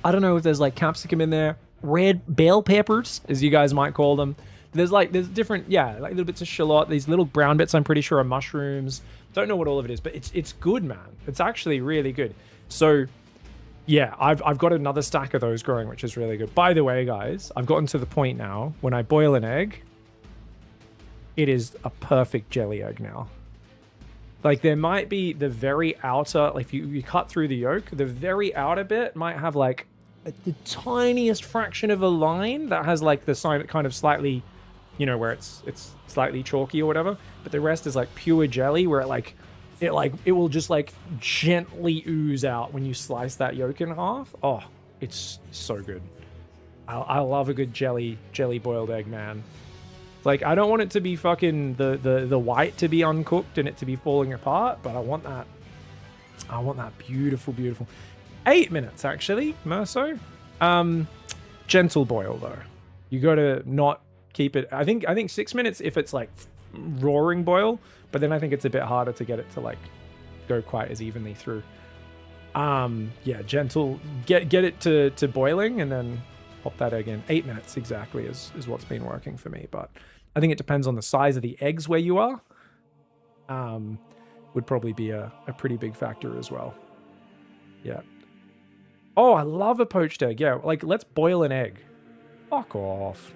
I don't know if there's like capsicum in there, red bell peppers, as you guys might call them. There's different, yeah, like little bits of shallot. These little brown bits, I'm pretty sure, are mushrooms. Don't know what all of it is, but it's good, man. It's actually really good. So yeah, I've got another stack of those growing, which is really good. By the way, guys, I've gotten to the point now, when I boil an egg, it is a perfect jelly egg now. Like, there might be the very outer, like, if you cut through the yolk, the very outer bit might have, like, the tiniest fraction of a line that has, like, the sign kind of slightly, you know, where it's slightly chalky or whatever. But the rest is, like, pure jelly, where it will just like gently ooze out when you slice that yolk in half. Oh, it's so good. I love a good jelly boiled egg, man. Like, I don't want it to be fucking the white to be uncooked and it to be falling apart, but I want that beautiful 8 minutes actually, Merso. Gentle boil though. You gotta not keep it. I think 6 minutes if it's like roaring boil, but then I think it's a bit harder to get it to like go quite as evenly through. Yeah, gentle, get it to boiling and then pop that egg in. 8 minutes exactly is what's been working for me, but I think it depends on the size of the eggs where you are. Would probably be a pretty big factor as well. Yeah. Oh, I love a poached egg. Yeah, like, let's boil an egg. Fuck off.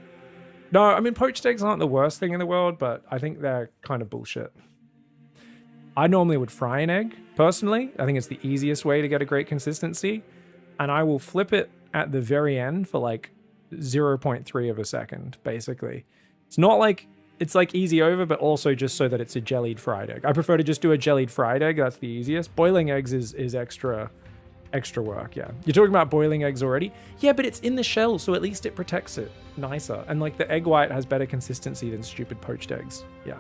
No, I mean, poached eggs aren't the worst thing in the world, but I think they're kind of bullshit. I normally would fry an egg, personally. I think it's the easiest way to get a great consistency. And I will flip it at the very end for like 0.3 of a second, basically. It's not like, it's like easy over, but also just so that it's a jellied fried egg. I prefer to just do a jellied fried egg. That's the easiest. Boiling eggs is extra work, yeah. You're talking about boiling eggs already? Yeah, but it's in the shell, so at least it protects it nicer. And like the egg white has better consistency than stupid poached eggs. Yeah.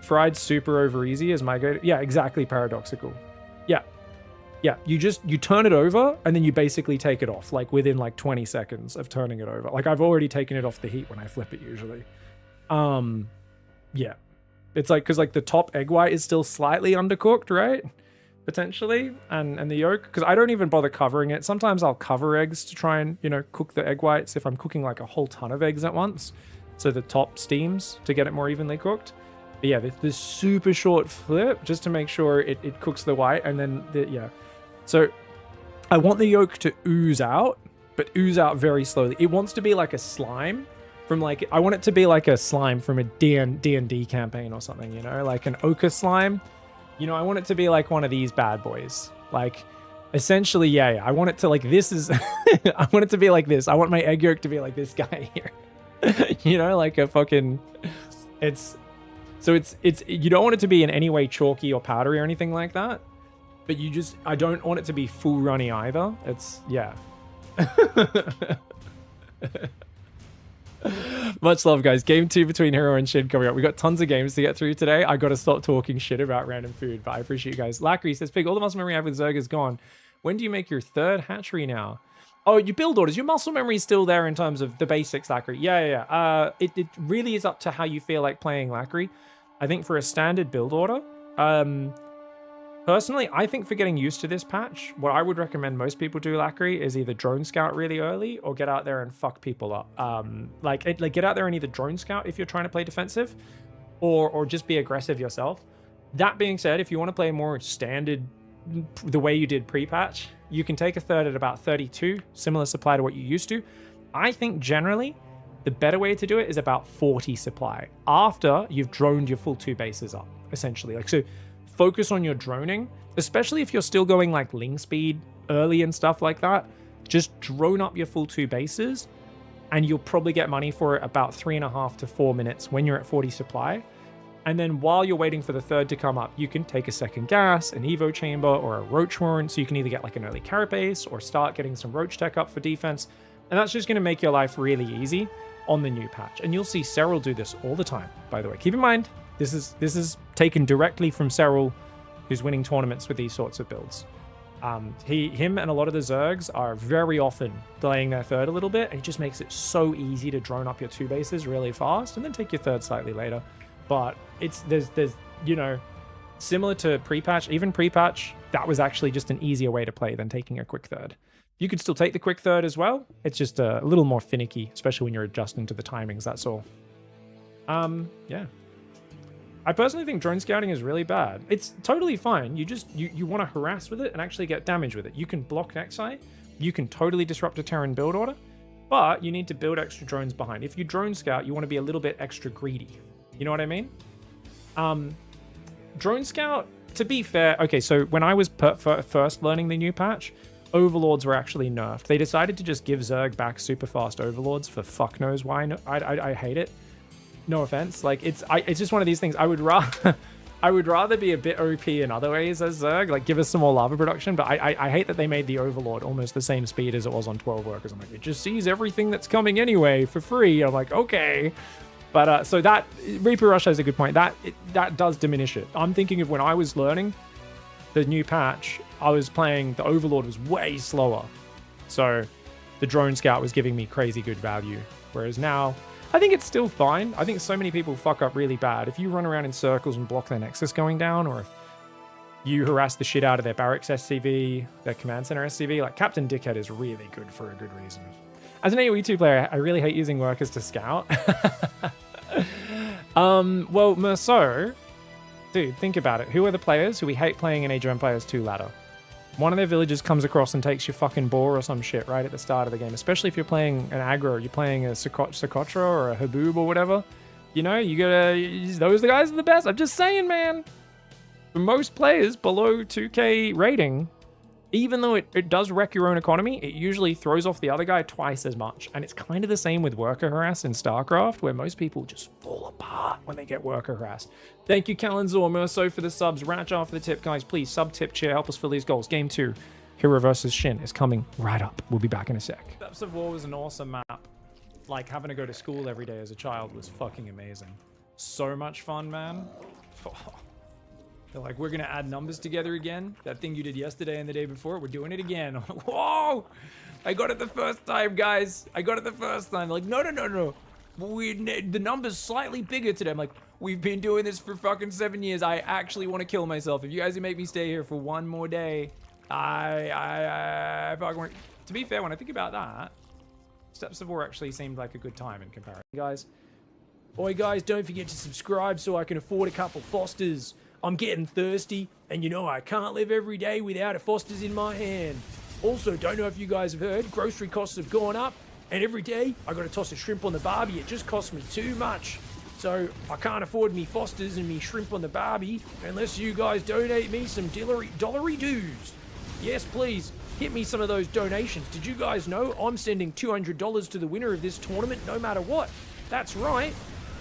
Fried super over easy is my go-to. Yeah, exactly, paradoxical. Yeah. Yeah, you turn it over and then you basically take it off, like within like 20 seconds of turning it over. Like, I've already taken it off the heat when I flip it usually. Yeah. It's like, because like the top egg white is still slightly undercooked, right? Potentially, and the yolk, because I don't even bother covering it. Sometimes I'll cover eggs to try and, you know, cook the egg whites if I'm cooking like a whole ton of eggs at once, so the top steams to get it more evenly cooked. But yeah, this super short flip just to make sure it cooks the white, and then yeah. So I want the yolk to ooze out, but ooze out very slowly. It wants to be like a slime from like, I want it to be like a slime from a D&D campaign or something, you know, like an ochre slime. You know, I want it to be like one of these bad boys. Like, essentially, yeah. I want it to like, this is, I want it to be like this. I want my egg yolk to be like this guy here. You know, like a fucking, you don't want it to be in any way chalky or powdery or anything like that. But I don't want it to be full runny either. It's, yeah. Much love, guys. Game 2 between Hero and Shin coming up. We got tons of games to get through today. I got to stop talking shit about random food, but I appreciate you guys. Lackery says, Pig, all the muscle memory I have with Zerg is gone. When do you make your third hatchery now? Oh, your build orders. Your muscle memory is still there in terms of the basics, Lackery. Yeah. It really is up to how you feel like playing, Lackery. I think for a standard build order, personally, I think for getting used to this patch, what I would recommend most people do, Lackery, is either drone scout really early or get out there and fuck people up. Like get out there and either drone scout if you're trying to play defensive, or just be aggressive yourself. That being said, if you want to play more standard, the way you did pre-patch, you can take a third at about 32, similar supply to what you used to. I think generally, the better way to do it is about 40 supply after you've droned your full 2 bases up, essentially. Like, so focus on your droning, especially if you're still going like ling speed early and stuff like that. Just drone up your full 2 bases and you'll probably get money for it about 3.5 to 4 minutes when you're at 40 supply. And then while you're waiting for the third to come up, you can take a second gas, an evo chamber, or a roach warrant, so you can either get like an early carapace or start getting some roach tech up for defense. And that's just going to make your life really easy on the new patch. And you'll see Serral do this all the time, by the way. Keep in mind, this is taken directly from Serral, who's winning tournaments with these sorts of builds. Him and a lot of the Zergs are very often delaying their third a little bit, and it just makes it so easy to drone up your 2 bases really fast and then take your third slightly later. But there's you know, similar to pre-patch, even pre-patch, that was actually just an easier way to play than taking a quick third. You could still take the quick third as well. It's just a little more finicky, especially when you're adjusting to the timings, that's all. Yeah. I personally think drone scouting is really bad. It's totally fine. You want to harass with it and actually get damage with it. You can block Nexi. You can totally disrupt a Terran build order, but you need to build extra drones behind. If you drone scout, you want to be a little bit extra greedy. You know what I mean? Drone scout, to be fair, okay, so when I was first learning the new patch, overlords were actually nerfed. They decided to just give Zerg back super fast overlords for fuck knows why. No, I hate it. No offense. Like, it's just one of these things. I would rather be a bit OP in other ways as Zerg, like give us some more lava production, but I hate that they made the Overlord almost the same speed as it was on 12 workers. I'm like, it just sees everything that's coming anyway for free. I'm like, okay. But so that Reaper Rush has a good point. That does diminish it. I'm thinking of when I was learning the new patch, I was playing, the Overlord was way slower. So the Drone Scout was giving me crazy good value. Whereas now, I think it's still fine. I think so many people fuck up really bad. If you run around in circles and block their Nexus going down, or if you harass the shit out of their Barracks SCV, their Command Center SCV, like Captain Dickhead is really good for a good reason. As an AoE2 player, I really hate using workers to scout. Well, Merceau, dude, think about it. Who are the players who we hate playing in Age of Empires 2 ladder? One of their villagers comes across and takes your fucking boar or some shit right at the start of the game, especially if you're playing an aggro, you're playing a Socotra or a Haboob or whatever. You know, you gotta, those guys are the best. I'm just saying, man. For most players below 2k rating, even though it does wreck your own economy, it usually throws off the other guy twice as much. And it's kind of the same with worker harass in StarCraft, where most people just fall apart when they get worker harassed. Thank you, Kalanzor, Merso for the subs, Ratjar for the tip. Guys, please sub tip chair, help us fill these goals. Game 2, Hero versus Shin is coming right up. We'll be back in a sec. Depths of War was an awesome map. Like, having to go to school every day as a child was fucking amazing. So much fun, man. They're like, we're gonna add numbers together again. That thing you did yesterday and the day before, we're doing it again. I'm like, whoa! I got it the first time, guys. I got it the first time. They're like, no. The number's slightly bigger today. I'm like, we've been doing this for fucking 7 years. I actually want to kill myself. If you guys make me stay here for one more day, I fucking want. To be fair, when I think about that, Steps of War actually seemed like a good time in comparison. Guys, oi guys, don't forget to subscribe so I can afford a couple Fosters. I'm getting thirsty, and you know I can't live every day without a Foster's in my hand. Also, don't know if you guys have heard, grocery costs have gone up, and every day I gotta toss a shrimp on the barbie. It just costs me too much. So I can't afford me Fosters and me shrimp on the barbie unless you guys donate me some dollary dues. Yes, please, hit me some of those donations. Did you guys know I'm sending $200 to the winner of this tournament no matter what? That's right.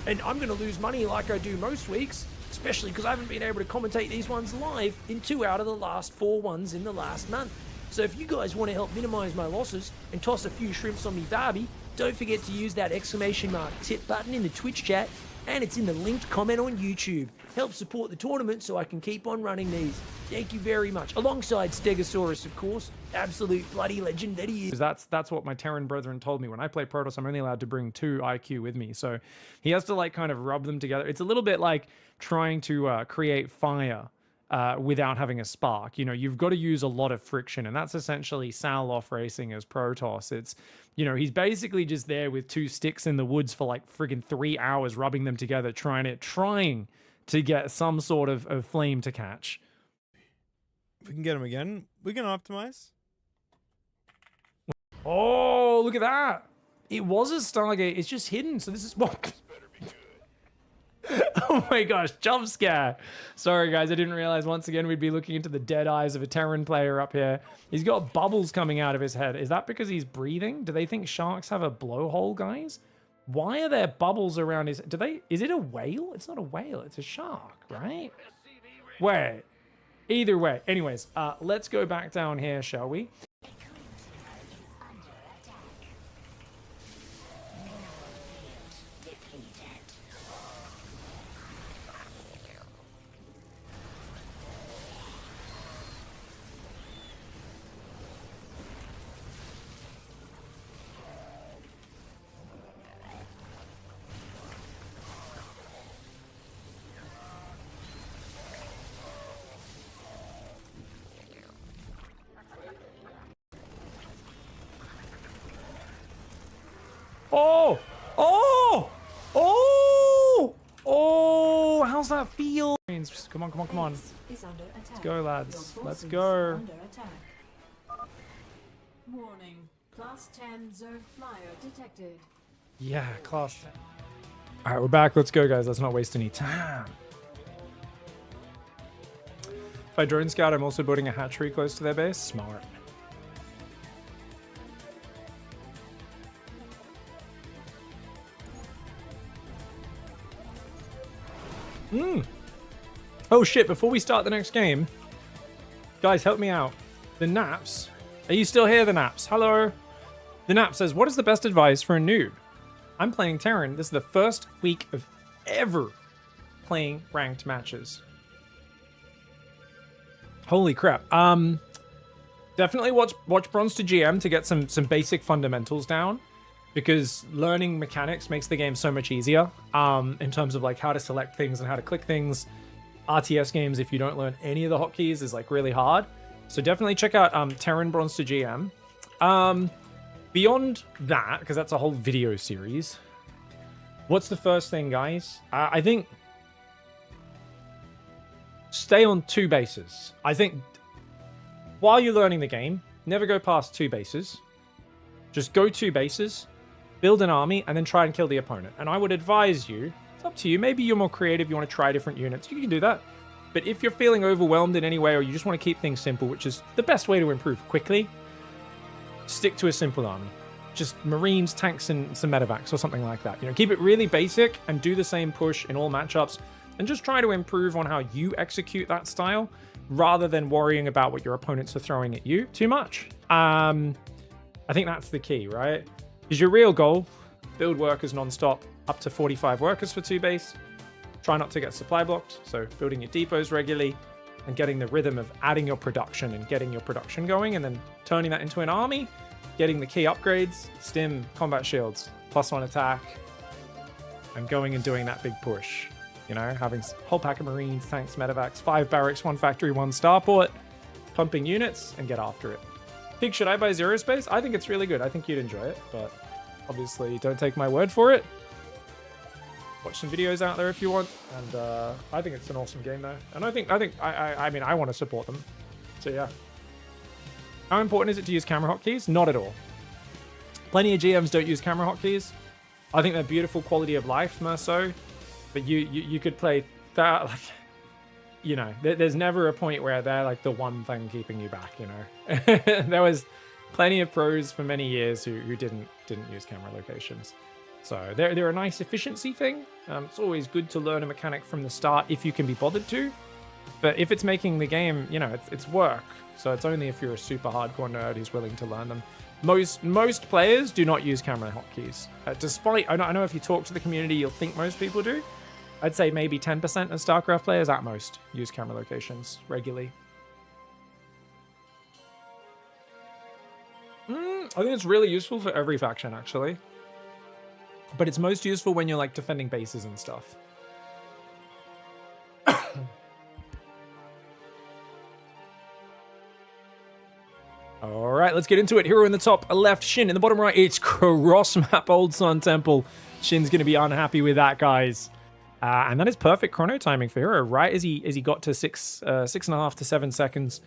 And I'm gonna lose money like I do most weeks, especially because I haven't been able to commentate these ones live in 2 out of the last 4 ones in the last month. So if you guys want to help minimize my losses and toss a few shrimps on me barbie, don't forget to use that ! tip button in the Twitch chat, and it's in the linked comment on YouTube. Help support the tournament so I can keep on running these. Thank you very much. Alongside Stegosaurus, of course, absolute bloody legend that he is. That's what my Terran brethren told me. When I play Protoss, I'm only allowed to bring 2 IQ with me. So he has to like kind of rub them together. It's a little bit like trying to create fire without having a spark. You know, you've got to use a lot of friction, and that's essentially Sal off racing as Protoss. It's, you know, he's basically just there with 2 sticks in the woods for like friggin' 3 hours, rubbing them together, trying to get some sort of flame to catch. We can get him again. We can optimize. Oh, look at that. It was a Stargate. It's just hidden. So this is what. Oh my gosh, jump scare. Sorry guys, I didn't realize once again we'd be looking into the dead eyes of a Terran player up here. He's got bubbles coming out of his head. Is that because he's breathing? Do they think sharks have a blowhole, guys? Why are there bubbles around his... Is it a whale? It's not a whale, it's a shark, right? Wait. Either way. Anyways, let's go back down here, shall we? Oh! Oh! Oh! Oh! How's that feel? Come on, come on, come on. Let's go, lads. Let's go. Warning. Class 10 Zerg flyer detected. Yeah, class 10. All right, we're back. Let's go, guys. Let's not waste any time. If I drone scout, I'm also building a hatchery close to their base. Smart. Oh shit, before we start the next game, guys, help me out. The Naps. Are you still here, the Naps? Hello? The Nap says, what is the best advice for a noob? I'm playing Terran. This is the first week of ever playing ranked matches. Holy crap. Definitely watch Bronze to GM to get some basic fundamentals down, because learning mechanics makes the game so much easier in terms of like how to select things and how to click things. RTS games, if you don't learn any of the hotkeys, is like really hard. So definitely check out Terran Bronze to GM. Beyond that, because that's a whole video series, what's the first thing, guys? I think stay on 2 bases. I think while you're learning the game, never go past 2 bases. Just go 2 bases, build an army, and then try and kill the opponent. And I would advise you, it's up to you, maybe you're more creative, you want to try different units, you can do that. But if you're feeling overwhelmed in any way, or you just want to keep things simple, which is the best way to improve quickly, stick to a simple army. Just Marines, tanks, and some medevacs or something like that. You know, keep it really basic and do the same push in all matchups, and just try to improve on how you execute that style rather than worrying about what your opponents are throwing at you too much. I think that's the key, right? Is your real goal, build workers non-stop, up to 45 workers for 2 base. Try not to get supply blocked, so building your depots regularly and getting the rhythm of adding your production and getting your production going, and then turning that into an army, getting the key upgrades, stim, combat shields, +1 attack, and going and doing that big push. You know, having a whole pack of Marines, tanks, medevacs, 5 barracks, 1 factory, 1 starport, pumping units, and get after it. Pig, should I buy Zero Space? I think it's really good. I think you'd enjoy it, but obviously don't take my word for it. Watch some videos out there if you want, and I think it's an awesome game though. And I mean, I want to support them. So yeah. How important is it to use camera hotkeys? Not at all. Plenty of GMs don't use camera hotkeys. I think they're beautiful quality of life, more so. But you could play that, like, you know, there's never a point where they're like the one thing keeping you back, you know. There was plenty of pros for many years who didn't use camera locations. So they're a nice efficiency thing. It's always good to learn a mechanic from the start if you can be bothered to. But if it's making the game, you know, it's work. So it's only if you're a super hardcore nerd who's willing to learn them. Most players do not use camera hotkeys. Despite, I know if you talk to the community, you'll think most people do. I'd say maybe 10% of StarCraft players at most use camera locations regularly. I think it's really useful for every faction, actually. But it's most useful when you're like defending bases and stuff. All right, let's get into it. Hero in the top left, Shin. In the bottom right, it's cross map Old Sun Temple. Shin's going to be unhappy with that, guys. And that is perfect chrono timing for Hero, right? As he got to 6.5 to 7 seconds.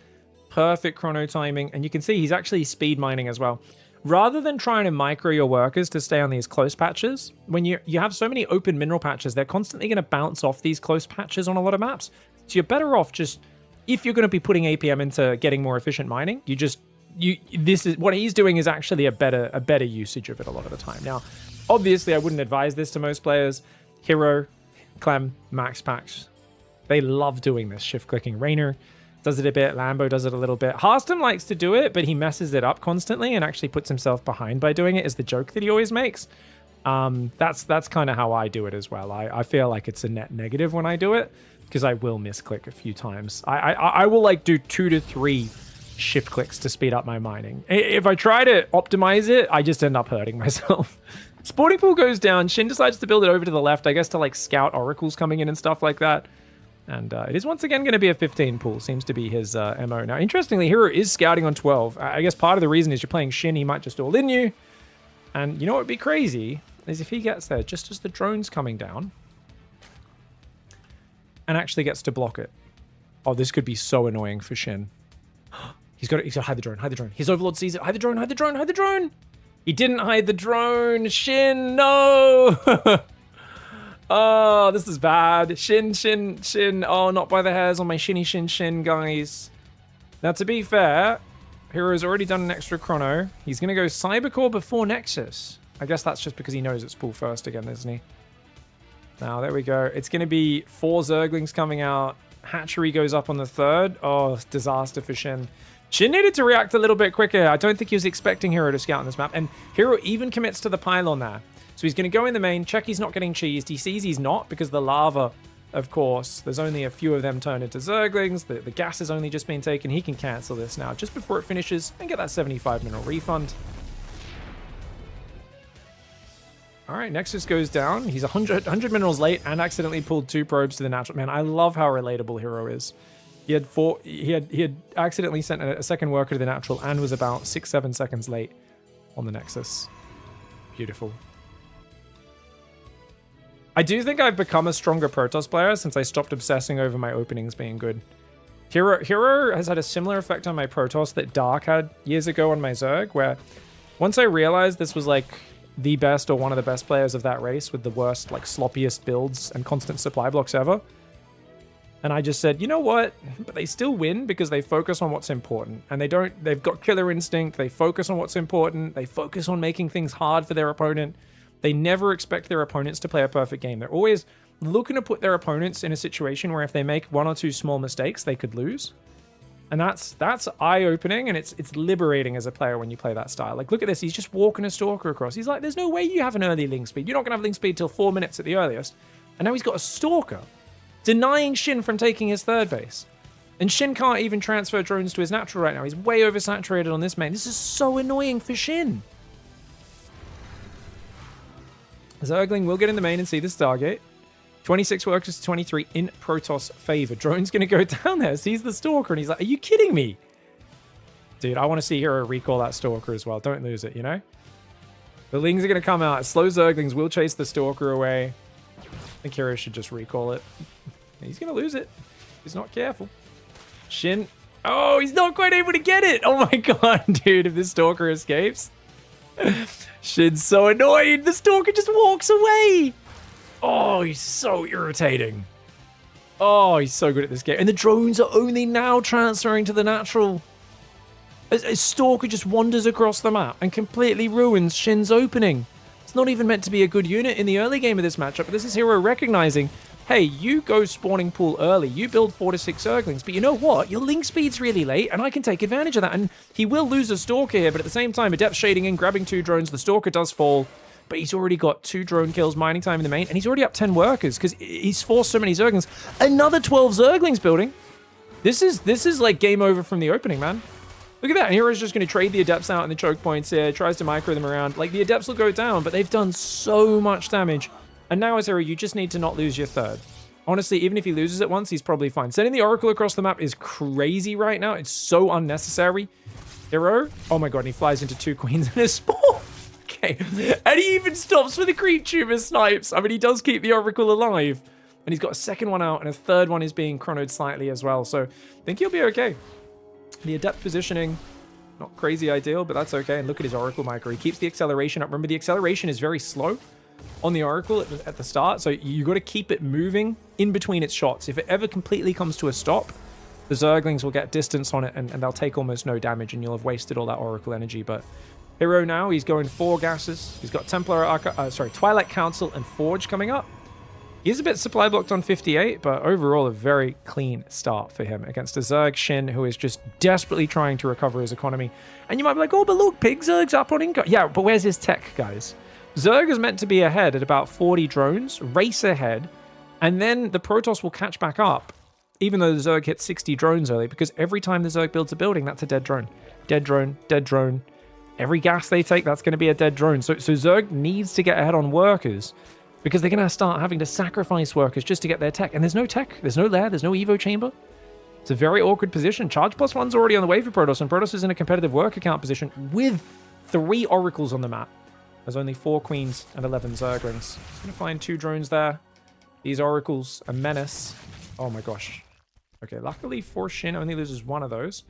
Perfect chrono timing. And you can see he's actually speed mining as well. Rather than trying to micro your workers to stay on these close patches, when you have so many open mineral patches, they're constantly going to bounce off these close patches on a lot of maps. So you're better off just, if you're going to be putting APM into getting more efficient mining, this is what he's doing is actually a better usage of it a lot of the time. Now, obviously, I wouldn't advise this to most players. Hero, Clem, Max Packs, they love doing this shift clicking. Raynor does it a bit. Lambo does it a little bit. Harston likes to do it, but he messes it up constantly and actually puts himself behind by doing it, is the joke that he always makes. That's kind of how I do it as well. I feel like it's a net negative when I do it because I will misclick a few times. I will like do 2 to 3 shift clicks to speed up my mining. If I try to optimize it, I just end up hurting myself. Sporting pool goes down. Shin decides to build it over to the left, I guess to like scout oracles coming in and stuff like that. And it is once again going to be a 15 pool. Seems to be his MO. Now, interestingly, Hero is scouting on 12. I guess part of the reason is you're playing Shin. He might just all in you. And you know what would be crazy is if he gets there just as the drone's coming down and actually gets to block it. Oh, this could be so annoying for Shin. He's got to hide the drone, hide the drone. His overlord sees it. Hide the drone, hide the drone, hide the drone. He didn't hide the drone. Shin, no. Oh, this is bad. Shin. Oh, not by the hairs on my shin, guys. Now, to be fair, Hero's already done an extra chrono. He's going to go Cybercore before Nexus. I guess that's just because he knows it's pull first again, isn't he? Now, there we go. It's going to be 4 Zerglings coming out. Hatchery goes up on the 3rd. Oh, disaster for Shin. Shin needed to react a little bit quicker. I don't think he was expecting Hero to scout on this map. And Hero even commits to the pylon there. So he's going to go in the main, check he's not getting cheesed. He sees he's not because the lava, of course, there's only a few of them turned into Zerglings. The gas has only just been taken. He can cancel this now just before it finishes and get that 75 mineral refund. All right, Nexus goes down. He's 100 minerals late and accidentally pulled 2 probes to the natural. Man, I love how relatable Hero is. He had accidentally sent a second worker to the natural and was about 6-7 seconds late on the Nexus. Beautiful. I do think I've become a stronger Protoss player since I stopped obsessing over my openings being good. Hero has had a similar effect on my Protoss that Dark had years ago on my Zerg, where once I realized this was like the best or one of the best players of that race with the worst, like sloppiest builds and constant supply blocks ever, and I just said, you know what? But they still win because they focus on what's important. And they've got killer instinct. They focus on what's important. They focus on making things hard for their opponent. They never expect their opponents to play a perfect game. They're always looking to put their opponents in a situation where if they make 1 or 2 small mistakes, they could lose. And that's eye-opening, and it's liberating as a player when you play that style. Like, look at this. He's just walking a Stalker across. He's like, there's no way you have an early link speed. You're not going to have link speed till 4 minutes at the earliest. And now he's got a Stalker, denying Shin from taking his 3rd base. And Shin can't even transfer drones to his natural right now. He's way oversaturated on this main. This is so annoying for Shin. Zergling will get in the main and see the Stargate. 26 workers to 23 in Protoss favor. Drone's going to go down there, sees the Stalker, and he's like, are you kidding me? Dude, I want to see Hero recall that Stalker as well. Don't lose it, you know? The Lings are going to come out. Slow Zerglings will chase the Stalker away. I think Hero should just recall it. He's going to lose it. He's not careful. Shin. Oh, he's not quite able to get it. Oh my god, dude, if this Stalker escapes. Shin's so annoyed. The Stalker just walks away. Oh, he's so irritating. Oh, he's so good at this game. And the drones are only now transferring to the natural. A Stalker just wanders across the map and completely ruins Shin's opening. It's not even meant to be a good unit in the early game of this matchup, but this is Hero recognizing, hey, you go spawning pool early, you build 4 to 6 Zerglings, but you know what? Your link speed's really late, and I can take advantage of that. And he will lose a Stalker here, but at the same time, Adept shading in, grabbing 2 drones, the Stalker does fall, but he's already got 2 drone kills, mining time in the main, and he's already up 10 workers, because he's forced so many Zerglings. Another 12 Zerglings building. This is like game over from the opening, man. Look at that. Hero's just going to trade the Adepts out in the choke points here, tries to micro them around. Like, the Adepts will go down, but they've done so much damage. And now as Hero, you just need to not lose your 3rd. Honestly, even if he loses it once, he's probably fine. Sending the Oracle across the map is crazy right now. It's so unnecessary. Hero, oh my god, and he flies into 2 queens in a spawn. Okay, and he even stops for the creep tumor snipes. I mean, he does keep the Oracle alive. And he's got a 2nd one out, and a 3rd one is being chronoed slightly as well. So I think he'll be okay. The Adept positioning, not crazy ideal, but that's okay. And look at his Oracle micro. He keeps the acceleration up. Remember, the acceleration is very slow on the Oracle at the start, so you got to keep it moving in between its shots. If it ever completely comes to a stop, the Zerglings will get distance on it, and they'll take almost no damage, and you'll have wasted all that Oracle energy. But Hero now, he's going 4 gases. He's got Twilight Council and Forge coming up. He's a bit supply blocked on 58, but overall a very clean start for him against a Zerg Shin who is just desperately trying to recover his economy. And you might be like, oh, but look, Pig Zerg's up on income. Yeah, but where's his tech, guys? Zerg is meant to be ahead at about 40 drones, race ahead, and then the Protoss will catch back up, even though the Zerg hit 60 drones early, because every time the Zerg builds a building, that's a dead drone. Dead drone, dead drone. Every gas they take, that's going to be a dead drone. So Zerg needs to get ahead on workers, because they're going to start having to sacrifice workers just to get their tech. And there's no tech, there's no lair, there's no Evo chamber. It's a very awkward position. Charge +1's already on the way for Protoss, and Protoss is in a competitive work account position with 3 oracles on the map. There's only 4 queens and 11 zerglings. Gonna find 2 drones there. These oracles, a menace. Oh my gosh. Okay, luckily for Shin only loses 1 of those.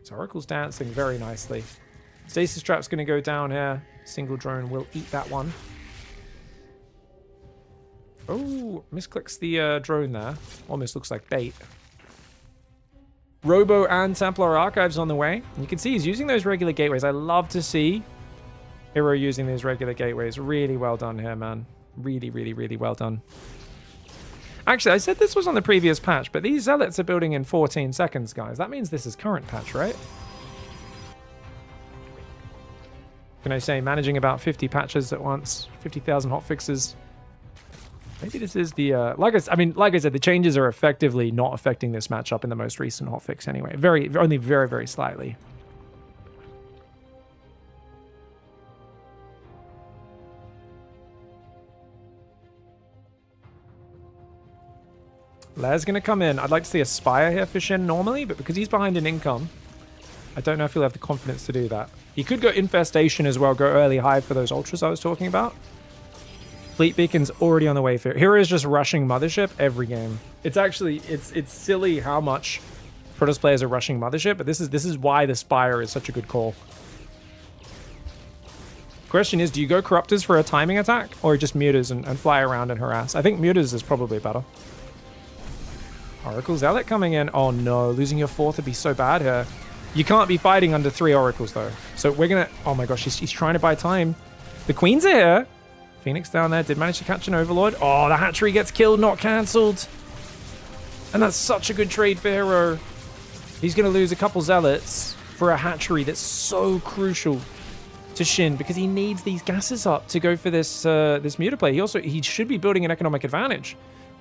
So oracle's dancing very nicely. Stasis trap's gonna go down here. Single drone will eat that one. Oh, misclicks the drone there. Almost looks like bait. Robo and Templar Archives on the way. And you can see he's using those regular gateways. I love to see Hero using these regular gateways. Really well done here, man. Really, really, really well done. Actually, I said this was on the previous patch, but these zealots are building in 14 seconds, guys. That means this is current patch, right? Can I say managing about 50 patches at once? 50,000 hotfixes. Maybe this is the like I said, the changes are effectively not affecting this matchup in the most recent hotfix anyway. Only very, very slightly. Lair's gonna come in. I'd like to see a Spire here for Shin normally, but because he's behind in income, I don't know if he'll have the confidence to do that. He could go Infestation as well, go early Hive for those Ultras I was talking about. Fleet Beacon's already on the way for Hero is just rushing Mothership every game. It's actually, it's silly how much Protoss players are rushing Mothership, but this is why the Spire is such a good call. Question is, do you go Corruptors for a timing attack, or just Mutas and fly around and harass? I think Mutas is probably better. Oracle Zealot coming in. Oh no, losing your 4th would be so bad here. You can't be fighting under 3 Oracles though. So we're gonna, oh my gosh, he's trying to buy time. The Queens are here. Phoenix down there, did manage to catch an Overlord. Oh, the hatchery gets killed, not cancelled. And that's such a good trade for Hero. He's gonna lose a couple Zealots for a hatchery that's so crucial to Shin because he needs these gases up to go for this this Muta play. He should be building an economic advantage.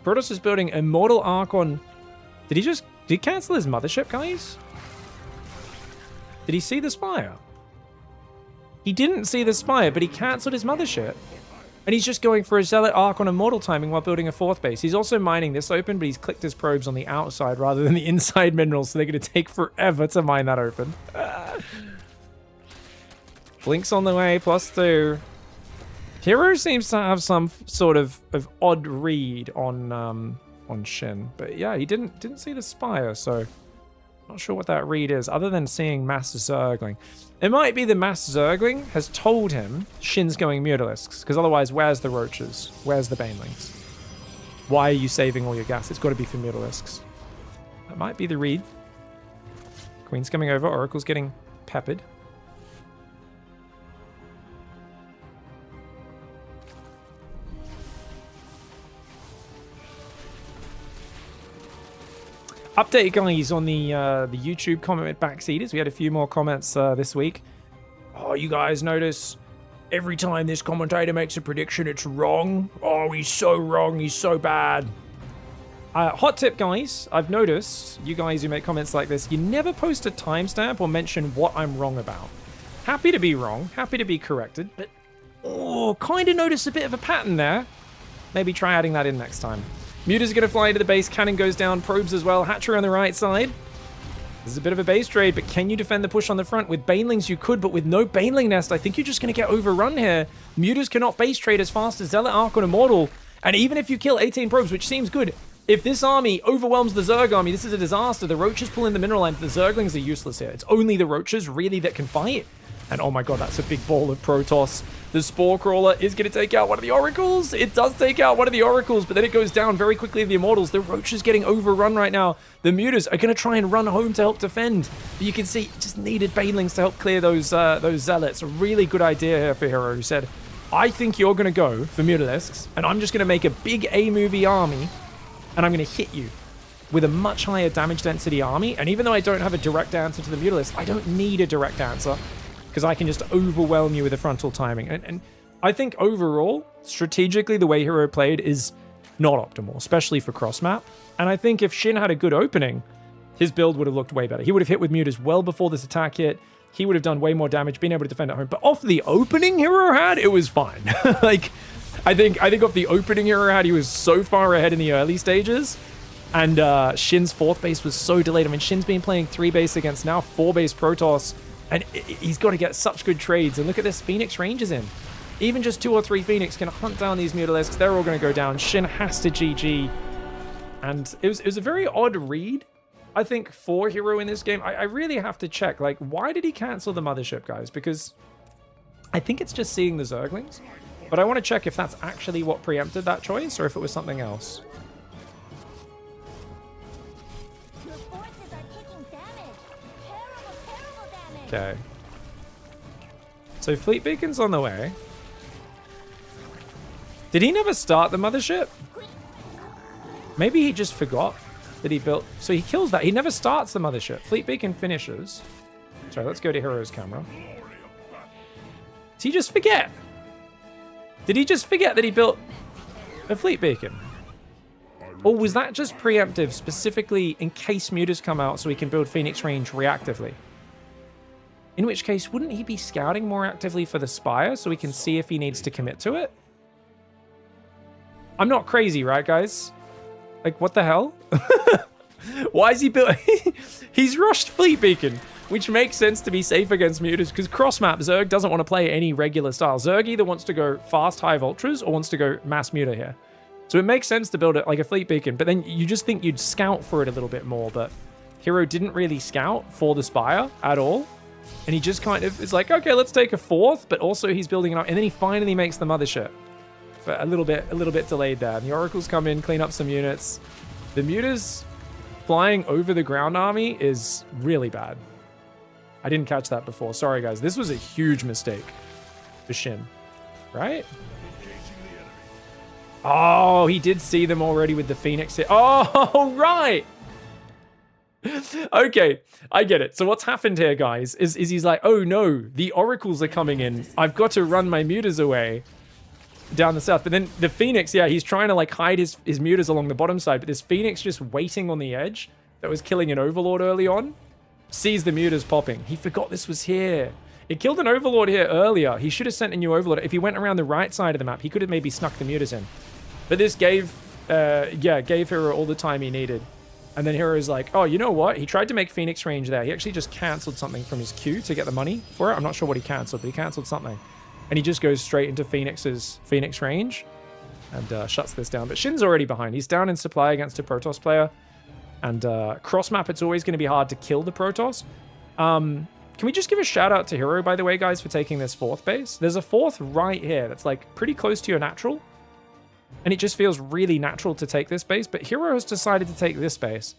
Protoss is building Immortal Archon. Did he cancel his Mothership, guys? Did he see the Spire? He didn't see the Spire, but he cancelled his Mothership. And he's just going for a Zealot Archon Immortal timing while building a 4th base. He's also mining this open, but he's clicked his probes on the outside rather than the inside minerals, so they're going to take forever to mine that open. Blink's on the way, +2. Hero seems to have some sort of odd read on Shin, but yeah, he didn't see the Spire, so not sure what that read is, other than seeing mass Zergling. It might be the mass Zergling has told him Shin's going Mutalisks, because otherwise, where's the Roaches? Where's the Banelings? Why are you saving all your gas? It's got to be for Mutalisks. That might be the read. Queen's coming over, Oracle's getting peppered. Update, guys, on the YouTube comment with Backseaters. We had a few more comments this week. Oh, you guys notice every time this commentator makes a prediction, it's wrong. Oh, he's so wrong. He's so bad. Hot tip, guys. I've noticed, you guys who make comments like this, you never post a timestamp or mention what I'm wrong about. Happy to be wrong. Happy to be corrected. But, oh, kind of notice a bit of a pattern there. Maybe try adding that in next time. Muta's going to fly into the base. Cannon goes down. Probes as well. Hatchery on the right side. This is a bit of a base trade, but can you defend the push on the front? With Banelings, you could, but with no Baneling nest, I think you're just going to get overrun here. Mutas cannot base trade as fast as Zealot Archon Immortal. And even if you kill 18 probes, which seems good, if this army overwhelms the Zerg army, this is a disaster. The Roaches pull in the mineral line. The Zerglings are useless here. It's only the Roaches, really, that can fight. And oh my god, that's a big ball of Protoss. The Spore Crawler is going to take out one of the Oracles. It does take out one of the Oracles, but then it goes down very quickly to the Immortals. The Roach is getting overrun right now. The Mutas are going to try and run home to help defend. But you can see, just needed Banelings to help clear those Zealots. A really good idea here for Hero, who said, I think you're going to go for Mutalisks, and I'm just going to make a big A-movie army, and I'm going to hit you with a much higher damage density army. And even though I don't have a direct answer to the Mutalisks, I don't need a direct answer, because I can just overwhelm you with a frontal timing. And I think overall, strategically, the way Hero played is not optimal, especially for cross-map. And I think if Shin had a good opening, his build would have looked way better. He would have hit with Mutas well before this attack hit. He would have done way more damage, being able to defend at home. But off the opening Hero had, it was fine. Like, I think off the opening Hero had, he was so far ahead in the early stages. And Shin's 4th base was so delayed. I mean, Shin's been playing 3 base against now 4 base Protoss. And he's got to get such good trades. And look at this, Phoenix Range is in. Even just 2 or 3 Phoenix can hunt down these Mutalisks. They're all going to go down. Shin has to GG. And it was a very odd read, I think, for Hero in this game. I really have to check, like, why did he cancel the Mothership, guys? Because I think it's just seeing the Zerglings. But I want to check if that's actually what preempted that choice or if it was something else. Your forces are taking damage. Terrible damage. Okay. So Fleet Beacon's on the way. Did he never start the Mothership? Maybe he just forgot that he built... So he kills that. He never starts the Mothership. Fleet Beacon finishes. Sorry, let's go to Hero's camera. Did he just forget? Did he just forget that he built a Fleet Beacon? Or was that just preemptive, specifically in case Mutas come out so he can build Phoenix Range reactively? In which case, wouldn't he be scouting more actively for the Spire so we can see if he needs to commit to it? I'm not crazy, right, guys? Like, what the hell? Why is he built? He's rushed Fleet Beacon, which makes sense to be safe against Mutas, because cross-map, Zerg doesn't want to play any regular style. Zerg either wants to go fast Hive Ultras or wants to go mass Muta here. So it makes sense to build it like a Fleet Beacon, but then you just think you'd scout for it a little bit more, but Hero didn't really scout for the Spire at all. And he just kind of is like, okay, let's take a 4th, but also he's building it up, and then he finally makes the Mothership. But a little bit delayed there. And the Oracles come in, clean up some units. The Mutas flying over the ground army is really bad. I didn't catch that before. Sorry, guys. This was a huge mistake for Shin, right? Oh, he did see them already with the Phoenix here. Oh, right. Okay, I get it. So what's happened here, guys, is he's like, oh no, the Oracles are coming in. I've got to run my Mutas away down the south. But then the Phoenix, yeah, he's trying to like hide his Mutas along the bottom side, but this Phoenix just waiting on the edge that was killing an Overlord early on, sees the Mutas popping. He forgot this was here. It killed an Overlord here earlier. He should have sent a new Overlord. If he went around the right side of the map, he could have maybe snuck the Mutas in. But this gave Hero all the time he needed. And then Hero's like, oh, you know what? He tried to make Phoenix Range there. He actually just canceled something from his queue to get the money for it. I'm not sure what he canceled, but he canceled something. And he just goes straight into Phoenix's Phoenix Range and shuts this down. But Shin's already behind. He's down in supply against a Protoss player. And cross-map, it's always going to be hard to kill the Protoss. Can we just give a shout-out to Hero, by the way, guys, for taking this 4th base? There's a 4th right here that's, like, pretty close to your natural. And it just feels really natural to take this base. But Hero has decided to take this base.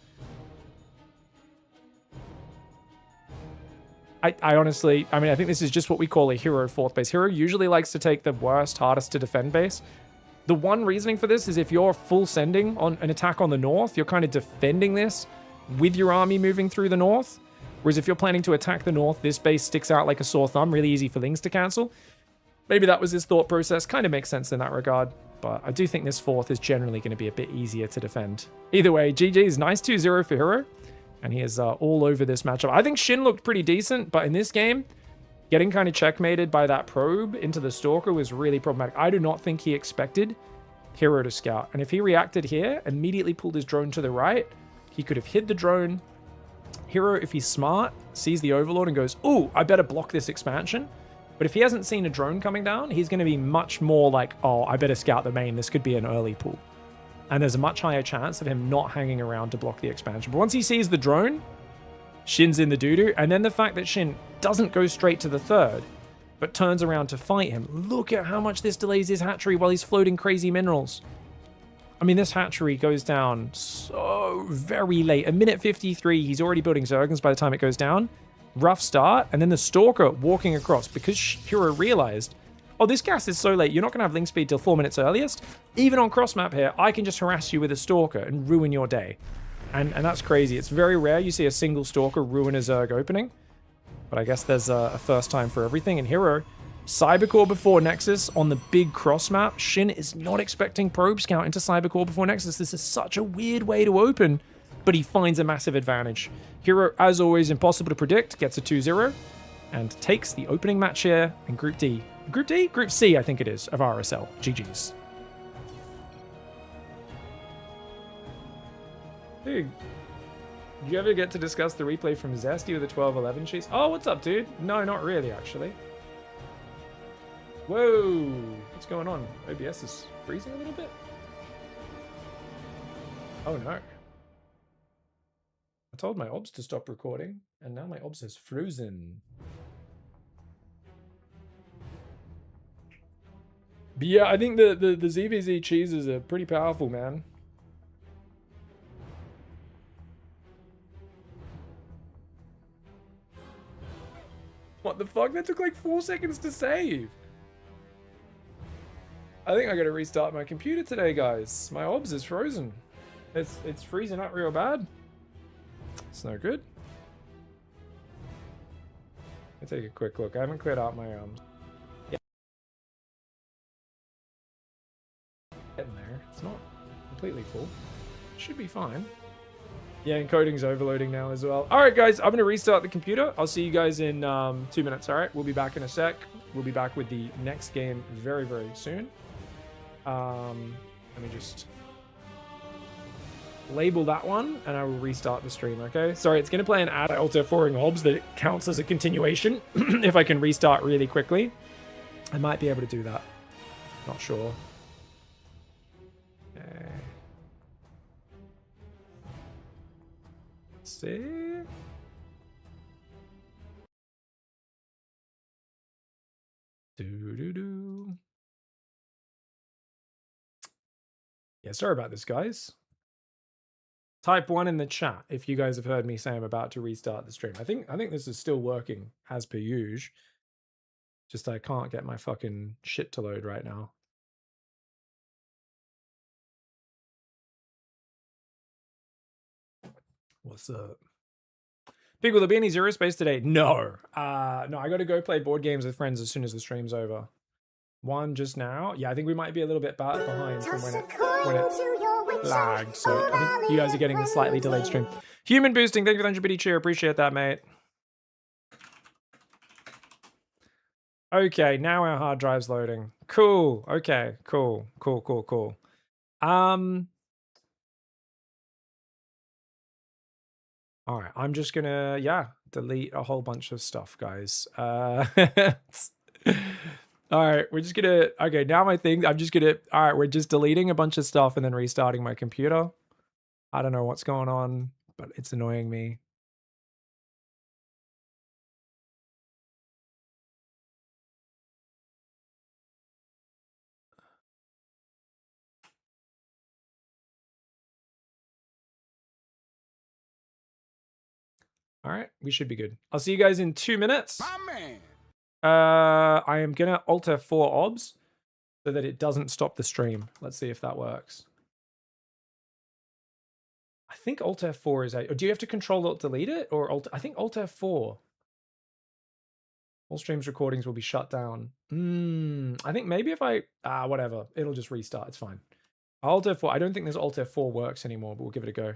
I honestly, I mean, I think this is just what we call a Hero 4th base. Hero usually likes to take the worst, hardest to defend base. The one reasoning for this is if you're full sending on an attack on the north, you're kind of defending this with your army moving through the north. Whereas if you're planning to attack the north, this base sticks out like a sore thumb, really easy for things to cancel. Maybe that was his thought process. Kind of makes sense in that regard. But I do think this 4th is generally going to be a bit easier to defend. Either way, GG's nice 2-0 for Hero. And he is all over this matchup. I think Shin looked pretty decent, but in this game, getting kind of checkmated by that probe into the Stalker was really problematic. I do not think he expected Hero to scout. And if he reacted here, immediately pulled his drone to the right, he could have hid the drone. Hero, if he's smart, sees the Overlord and goes, ooh, I better block this expansion. But if he hasn't seen a drone coming down, he's going to be much more like, oh, I better scout the main. This could be an early pull. And there's a much higher chance of him not hanging around to block the expansion. But once he sees the drone, Shin's in the doo-doo. And then the fact that Shin doesn't go straight to the 3rd, but turns around to fight him. Look at how much this delays his hatchery while he's floating crazy minerals. I mean, this hatchery goes down so very late. A minute 53, he's already building Zerglings by the time it goes down. Rough start. And then the Stalker walking across because Hero realized, oh, this gas is so late, you're not going to have link speed till 4 minutes earliest. Even on cross map here, I can just harass you with a Stalker and ruin your day. And that's crazy. It's very rare you see a single Stalker ruin a Zerg opening. But I guess there's a first time for everything. And Hero, Cybercore before Nexus on the big cross map. Shin is not expecting Probe Scout into Cybercore before Nexus. This is such a weird way to open, but he finds a massive advantage. Hero, as always, impossible to predict, gets a 2-0 and takes the opening match here in Group D. Group D? Group C, I think it is, of RSL. GG's. Dude, did you ever get to discuss the replay from Zesty with the 12-11 sheets? Oh, what's up, dude? No, not really, actually. Whoa! What's going on? OBS is freezing a little bit? Oh no. I told my OBS to stop recording, and now my OBS is frozen. But yeah, I think the ZVZ cheeses are pretty powerful, man. What the fuck? That took like 4 seconds to save. I think I gotta restart my computer today, guys. My OBS is frozen. It's freezing up real bad. It's no good. Let me take a quick look. I haven't cleared out my getting there. It's not completely full. Should be fine. Yeah, encoding's overloading now as well. All right, guys, I'm going to restart the computer. I'll see you guys in 2 minutes, all right? We'll be back in a sec. We'll be back with the next game very, very soon. Let me just label that one, and I will restart the stream, okay? Sorry, it's going to play an ad Alter 4ing OBS that it counts as a continuation. If I can restart really quickly, I might be able to do that. Not sure. Okay. Let's see. Do. Yeah, sorry about this, guys. Type 1 in the chat if you guys have heard me say I'm about to restart the stream. I think this is still working as per usual. Just I can't get my fucking shit to load right now. What's up? Big, will there be any Zero Space today? No. No, I got to go play board games with friends as soon as the stream's over. One just now. Yeah, I think we might be a little bit behind from when it lagged. So I think you guys are getting a slightly delayed stream. Human boosting. Thank you for the 100 bitty cheer. Appreciate that, mate. Okay, now our hard drive's loading. Cool. Okay, cool. All right, I'm just gonna, delete a whole bunch of stuff, guys. All right, we're just gonna, okay, now my thing, all right, we're just deleting a bunch of stuff and then restarting my computer. I don't know what's going on, but it's annoying me. All right, we should be good. I'll see you guys in 2 minutes. My man. I am gonna alter 4 OBS so that it doesn't stop the stream. Let's see if that works. I think Alt F4 is do you have to Control Alt delete it or Alt? I think Alt F4. All streams recordings will be shut down. I think maybe if I whatever, it'll just restart. It's fine. Alt F4. I don't think this Alt F4 works anymore, but we'll give it a go.